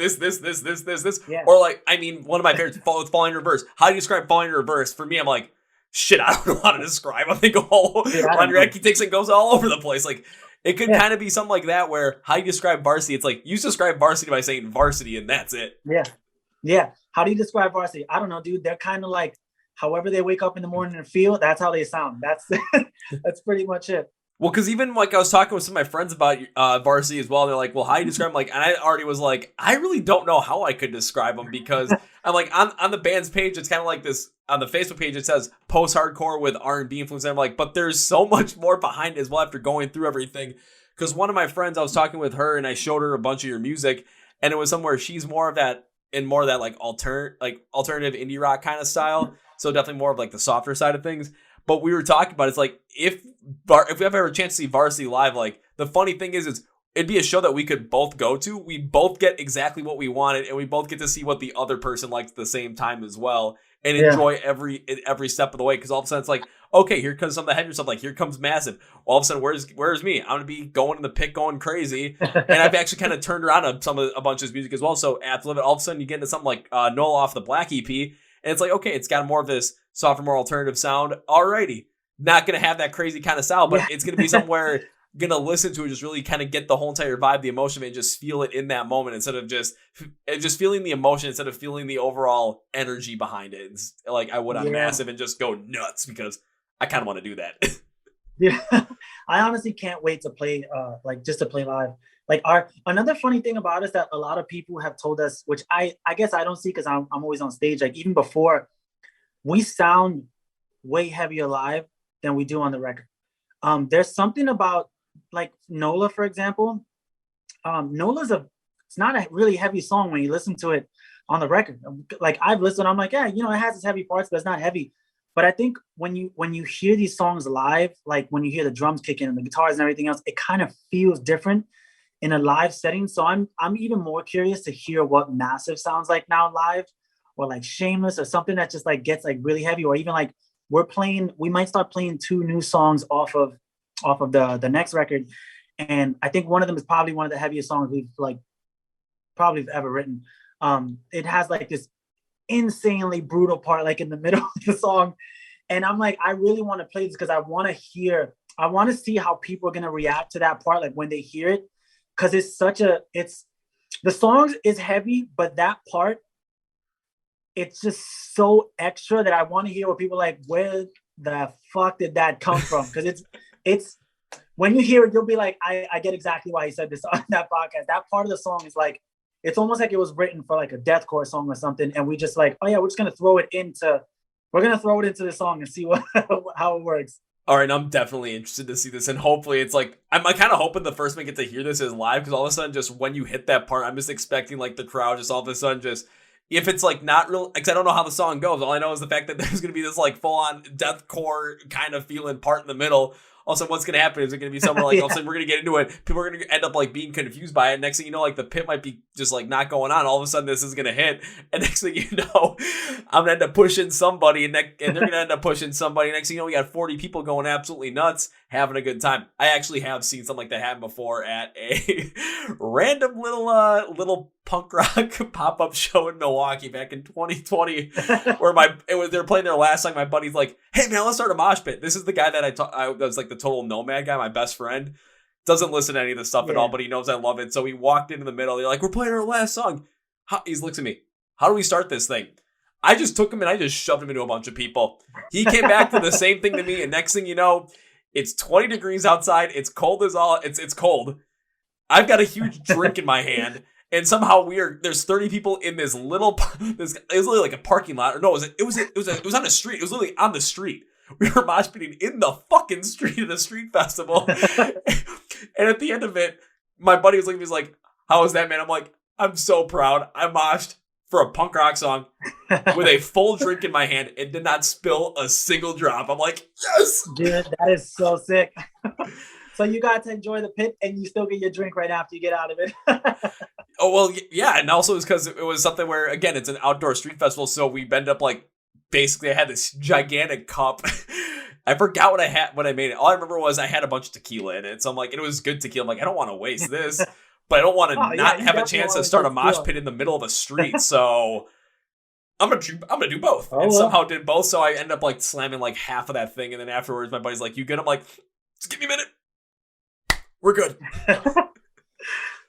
[SPEAKER 2] Yeah.
[SPEAKER 1] or like, I mean, one of my favorites, Falling in Reverse. How do you describe Falling in Reverse? For me, I'm like, shit, I don't know how to describe. I think he takes and goes all over the place. Like it could kind of be something like that, where how you describe VRSTY. It's like you describe VRSTY by saying VRSTY, and that's it.
[SPEAKER 2] Yeah. How do you describe VRSTY? I don't know, dude. They're kind of like, however they wake up in the morning and feel, that's how they sound. That's pretty much it.
[SPEAKER 1] Well, because even like I was talking with some of my friends about VRSTY as well. And they're like, well, how do you describe them? Like, and I already was like, I really don't know how I could describe them, because I'm like, on the band's page, it's kind of like this, on the Facebook page, it says post-hardcore with R&B influence. And I'm like, but there's so much more behind it as well after going through everything. Because one of my friends, I was talking with her and I showed her a bunch of your music, and it was somewhere she's more of that like alternative indie rock kind of style. So definitely more of like the softer side of things. But we were talking about, it's like, if we ever have a chance to see VRSTY live, like the funny thing is it'd be a show that we could both go to. We both get exactly what we wanted, and we both get to see what the other person likes at the same time as well, and enjoy every step of the way. Because all of a sudden it's like, okay, here comes some of the heavier stuff. Like here comes Massive. All of a sudden, where's me? I'm gonna be going in the pit, going crazy. And I've actually kind of turned around on a bunch of his music as well. So at the limit, all of a sudden you get into something like Noel off the Blacky EP. And it's like, okay, it's got more of this softer, more alternative sound. Alrighty. Not going to have that crazy kind of style, but it's going to be somewhere gonna listen to it, just really kind of get the whole entire vibe, the emotion, and just feel it in that moment instead of just feeling the emotion instead of feeling the overall energy behind it. It's like I would on Massive and just go nuts because I kind of want to do that.
[SPEAKER 2] Yeah, I honestly can't wait to play, just to play live. Like another funny thing about us that a lot of people have told us, which I guess I don't see because I'm always on stage. Like even before, we sound way heavier live than we do on the record. There's something about like Nola, for example. It's not a really heavy song when you listen to it on the record. Like I've listened, I'm like, yeah, it has its heavy parts, but it's not heavy. But I think when you hear these songs live, like when you hear the drums kick in and the guitars and everything else, it kind of feels different in a live setting. So I'm even more curious to hear what Massive sounds like now live, or like Shameless, or something that just like gets like really heavy, or even like we might start playing 2 new songs off of the next record. And I think one of them is probably one of the heaviest songs we've like probably ever written. It has like this insanely brutal part like in the middle of the song, and I'm like, I really want to play this because I want to see how people are going to react to that part, like when they hear it, because the song is heavy, but that part, it's just so extra that I want to hear what people are like, where the fuck did that come from? Because it's when you hear it, you'll be like, I get exactly why he said this on that podcast. That part of the song is like, it's almost like it was written for like a deathcore song or something. And we just like, oh yeah, we're going to throw it into the song and see how it works.
[SPEAKER 1] All right, I'm definitely interested to see this, and hopefully it's like, I'm kind of hoping the first one get to hear this is live, because all of a sudden, just when you hit that part, I'm just expecting like the crowd just all of a sudden just, if it's like not real, because I don't know how the song goes, all I know is the fact that there's going to be this like full-on deathcore kind of feeling part in the middle. Also, what's going to happen is it going to be somewhere like, all of a sudden we're going to get into it. People are going to end up like being confused by it. Next thing you know, like the pit might be just like not going on. All of a sudden this is going to hit. And next thing you know, I'm going to end up pushing somebody and they're going to end up pushing somebody. Next thing you know, we got 40 people going absolutely nuts, having a good time. I actually have seen something like that happen before at a random little punk rock pop-up show in Milwaukee back in 2020 where they were playing their last song. My buddy's like, hey man, let's start a mosh pit. This is the guy that I was like the total nomad guy, my best friend. Doesn't listen to any of this stuff at all, but he knows I love it. So we walked into the middle. They're like, we're playing our last song. He looks at me. How do we start this thing? I just took him and I just shoved him into a bunch of people. He came back to the same thing to me. And next thing you know, it's 20 degrees outside. It's cold as all. It's cold. I've got a huge drink in my hand. And somehow there's 30 people in this little, it was literally like a parking lot. Or no, it was on the street. It was literally on the street. We were mosh pitting in the fucking street of the street festival. And at the end of it, my buddy was looking at me, he's like, how was that, man? I'm like, I'm so proud. I moshed for a punk rock song with a full drink in my hand and did not spill a single drop. I'm like, yes!
[SPEAKER 2] Dude, that is so sick. So you got to enjoy the pit and you still get your drink right after you get out of it.
[SPEAKER 1] Oh, well, yeah. And also it's because it was something where, again, it's an outdoor street festival. So we ended up like, basically I had this gigantic cup. I forgot what I made it. All I remember was I had a bunch of tequila in it. So I'm like, it was good tequila. I'm like, I don't want to waste this, but I don't want to not have a chance to start a mosh pit in the middle of a street. So I'm gonna do both. And somehow did both. So I ended up like slamming like half of that thing. And then afterwards, my buddy's like, you good? I'm like, just give me a minute. We're good.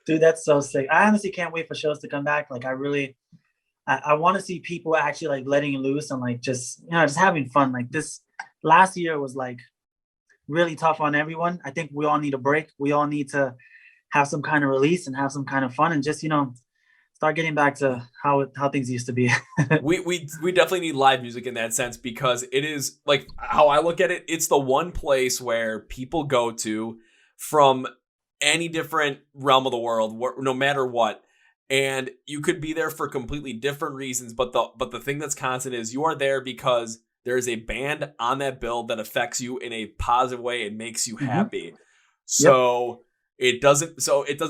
[SPEAKER 2] Dude, that's so sick. I honestly can't wait for shows to come back. Like I want to see people actually like letting loose and like just having fun. Like this last year was like really tough on everyone. I think we all need a break. We all need to have some kind of release and have some kind of fun and just, start getting back to how things used to be.
[SPEAKER 1] we definitely need live music in that sense, because it is like how I look at it. It's the one place where people go to from any different realm of the world, no matter what. And you could be there for completely different reasons. But the thing that's constant is you are there because there is a band on that bill that affects you in a positive way and makes you happy. So it doesn't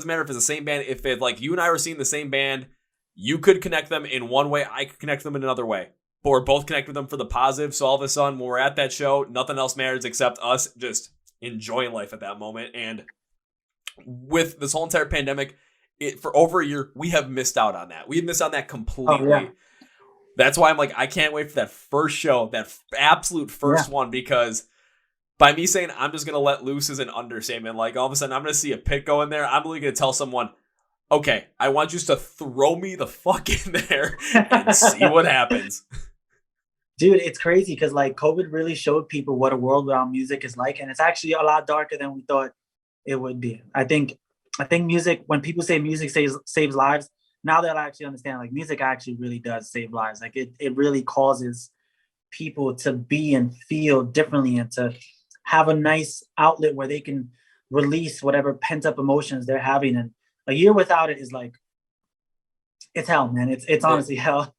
[SPEAKER 1] matter if it's the same band. If it like you and I were seeing the same band, you could connect them in one way. I could connect them in another way. But we're both connected with them for the positive. So all of a sudden, when we're at that show, nothing else matters except us just enjoying life at that moment. And with this whole entire pandemic, for over a year, we have missed out on that. We've missed out on that completely. Oh, yeah. That's why I'm like, I can't wait for that first show, that absolute first one, because by me saying I'm just going to let loose is an understatement. Like all of a sudden I'm going to see a pick go in there. I'm really going to tell someone, okay, I want you to throw me the fuck in there and see what happens.
[SPEAKER 2] Dude, it's crazy because like COVID really showed people what a world without music is like. And it's actually a lot darker than we thought it would be. I think music, when people say music saves lives, now they'll actually understand like music actually really does save lives. Like it really causes people to be and feel differently and to have a nice outlet where they can release whatever pent up emotions they're having. And a year without it is like, it's hell, man. It's honestly hell.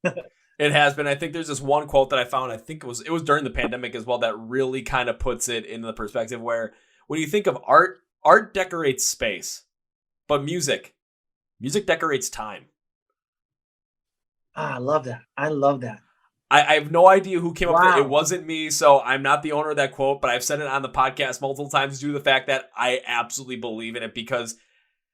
[SPEAKER 1] It has been. I think there's this one quote that I found. I think it was during the pandemic as well that really kind of puts it into the perspective where when you think of art decorates space, but music decorates time.
[SPEAKER 2] I love that. I love that.
[SPEAKER 1] I have no idea who came up with it. It wasn't me, so I'm not the owner of that quote, but I've said it on the podcast multiple times due to the fact that I absolutely believe in it because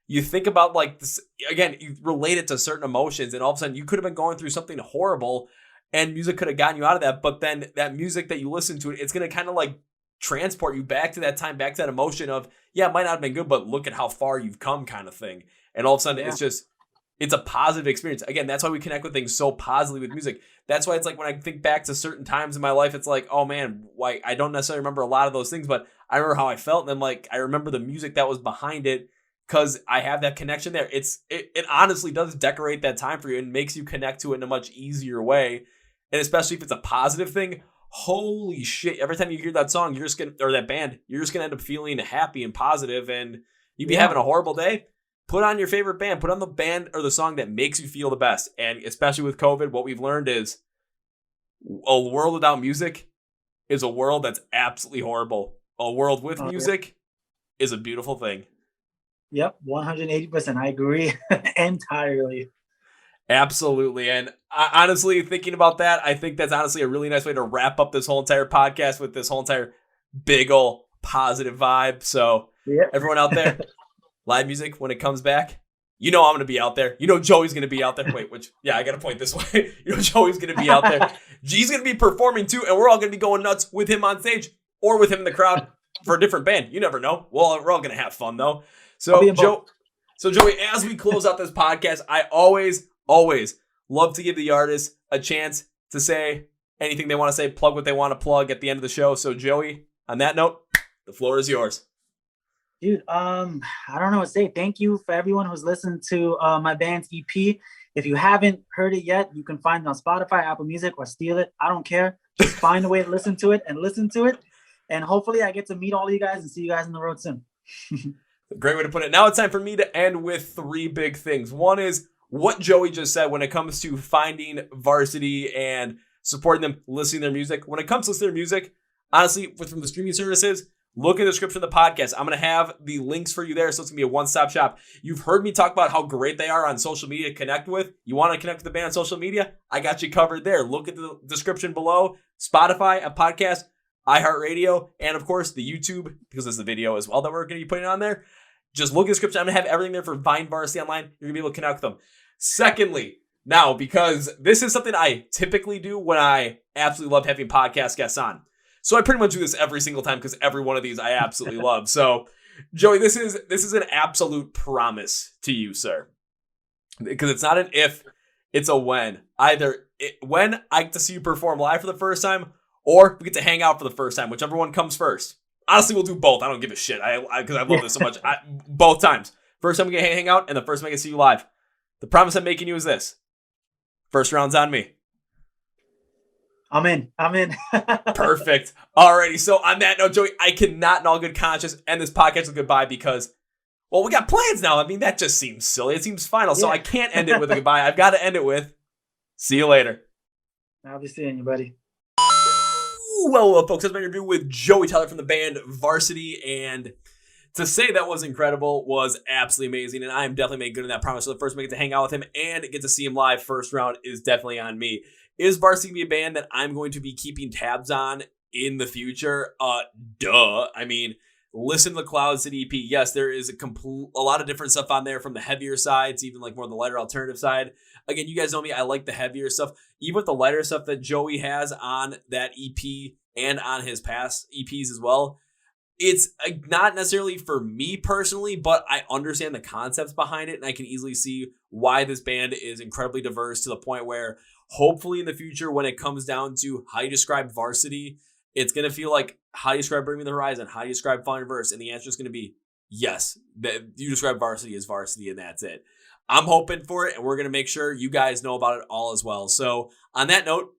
[SPEAKER 1] you think about like this, again, you relate it to certain emotions and all of a sudden you could have been going through something horrible and music could have gotten you out of that. But then that music that you listen to, it's going to kind of like transport you back to that time, back to that emotion of, yeah, it might not have been good, but look at how far you've come kind of thing. And all of a sudden it's a positive experience. Again, that's why we connect with things so positively with music. That's why it's like when I think back to certain times in my life, it's like, oh man, like I don't necessarily remember a lot of those things, but I remember how I felt. And then like, I remember the music that was behind it because I have that connection there. It honestly does decorate that time for you and makes you connect to it in a much easier way. And especially if it's a positive thing, holy shit. Every time you hear that song, or that band, you're just going to end up feeling happy and positive and you'd be having a horrible day. Put on your favorite band. Put on the band or the song that makes you feel the best. And especially with COVID, what we've learned is a world without music is a world that's absolutely horrible. A world with music is a beautiful thing.
[SPEAKER 2] Yep, 180%. I agree entirely.
[SPEAKER 1] Absolutely. And honestly, thinking about that, I think that's honestly a really nice way to wrap up this whole entire podcast with this whole entire big ol' positive vibe. So everyone out there, live music, when it comes back, you know I'm going to be out there. You know Joey's going to be out there. Wait, I got to point this way. You know Joey's going to be out there. G's going to be performing too, and we're all going to be going nuts with him on stage or with him in the crowd for a different band. You never know. Well, we're all going to have fun, though. So, Joey, as we close out this podcast, I always love to give the artist a chance to say anything they want to say, plug what they want to plug at the end of the show. So, Joey, on that note, the floor is yours.
[SPEAKER 2] Dude, I don't know what to say. Thank you for everyone who's listened to my band's EP. If you haven't heard it yet, you can find it on Spotify, Apple Music, or steal it. I don't care. Just find a way to listen to it. And hopefully I get to meet all of you guys and see you guys on the road soon.
[SPEAKER 1] Great way to put it. Now it's time for me to end with 3 big things. One is what Joey just said when it comes to finding VRSTY and supporting them, listening to their music. When it comes to listening to their music, honestly, from the streaming services, look in the description of the podcast. I'm going to have the links for you there, so it's going to be a one-stop shop. You've heard me talk about how great they are on social media to connect with. You want to connect with the band on social media? I got you covered there. Look at the description below. Spotify, a podcast, iHeart Radio, and of course the YouTube, because there's the video as well that we're going to be putting on there. Just look at the description. I'm going to have everything there for Vine VRSTY Online. You're going to be able to connect with them. Secondly, now, because this is something I typically do when I absolutely love having podcast guests on. So I pretty much do this every single time because every one of these I absolutely love. So, Joey, this is an absolute promise to you, sir. Because it's not an if, it's a when. Either when I get to see you perform live for the first time, or we get to hang out for the first time, whichever one comes first. Honestly, we'll do both. I don't give a shit. Because I love this so much. Both times. First time we get to hang out, and the first time I get to see you live. The promise I'm making you is this. First round's on me.
[SPEAKER 2] I'm in.
[SPEAKER 1] Perfect. Alrighty. So on that note, Joey, I cannot in all good conscience end this podcast with goodbye because, well, we got plans now. I mean, that just seems silly. It seems final. So I can't end it with a goodbye. I've got to end it with, see you later.
[SPEAKER 2] I'll be seeing you, buddy.
[SPEAKER 1] Well, folks, that's my interview with Joey Tyler from the band VRSTY, and to say that was incredible was absolutely amazing, and I am definitely making good on that promise. So the first time I get to hang out with him and get to see him live first round is definitely on me. Is VRSTY going to be a band that I'm going to be keeping tabs on in the future? Duh. I mean, listen to the Cloud City EP. Yes, there is a lot of different stuff on there from the heavier side to even like more the lighter alternative side. Again, you guys know me. I like the heavier stuff. Even with the lighter stuff that Joey has on that EP and on his past EPs as well, it's not necessarily for me personally, but I understand the concepts behind it, and I can easily see why this band is incredibly diverse to the point where hopefully in the future, when it comes down to how you describe varsity, it's going to feel like how you describe Bring Me the Horizon, how you describe Fun Verse, and the answer is going to be yes. You describe varsity as varsity, and that's it. I'm hoping for it, and we're going to make sure you guys know about it all as well. So on that note,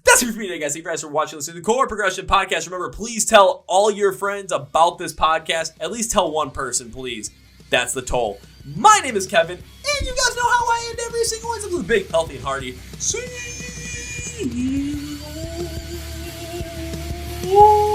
[SPEAKER 1] that's it for me today, guys. Thank you guys for watching, listening to the Chord Progression Podcast. Remember, please tell all your friends about this podcast. At least tell one person, please. That's the toll. My name is Kevin, and you guys know how I end every single one. This is big, healthy, and hearty. See you.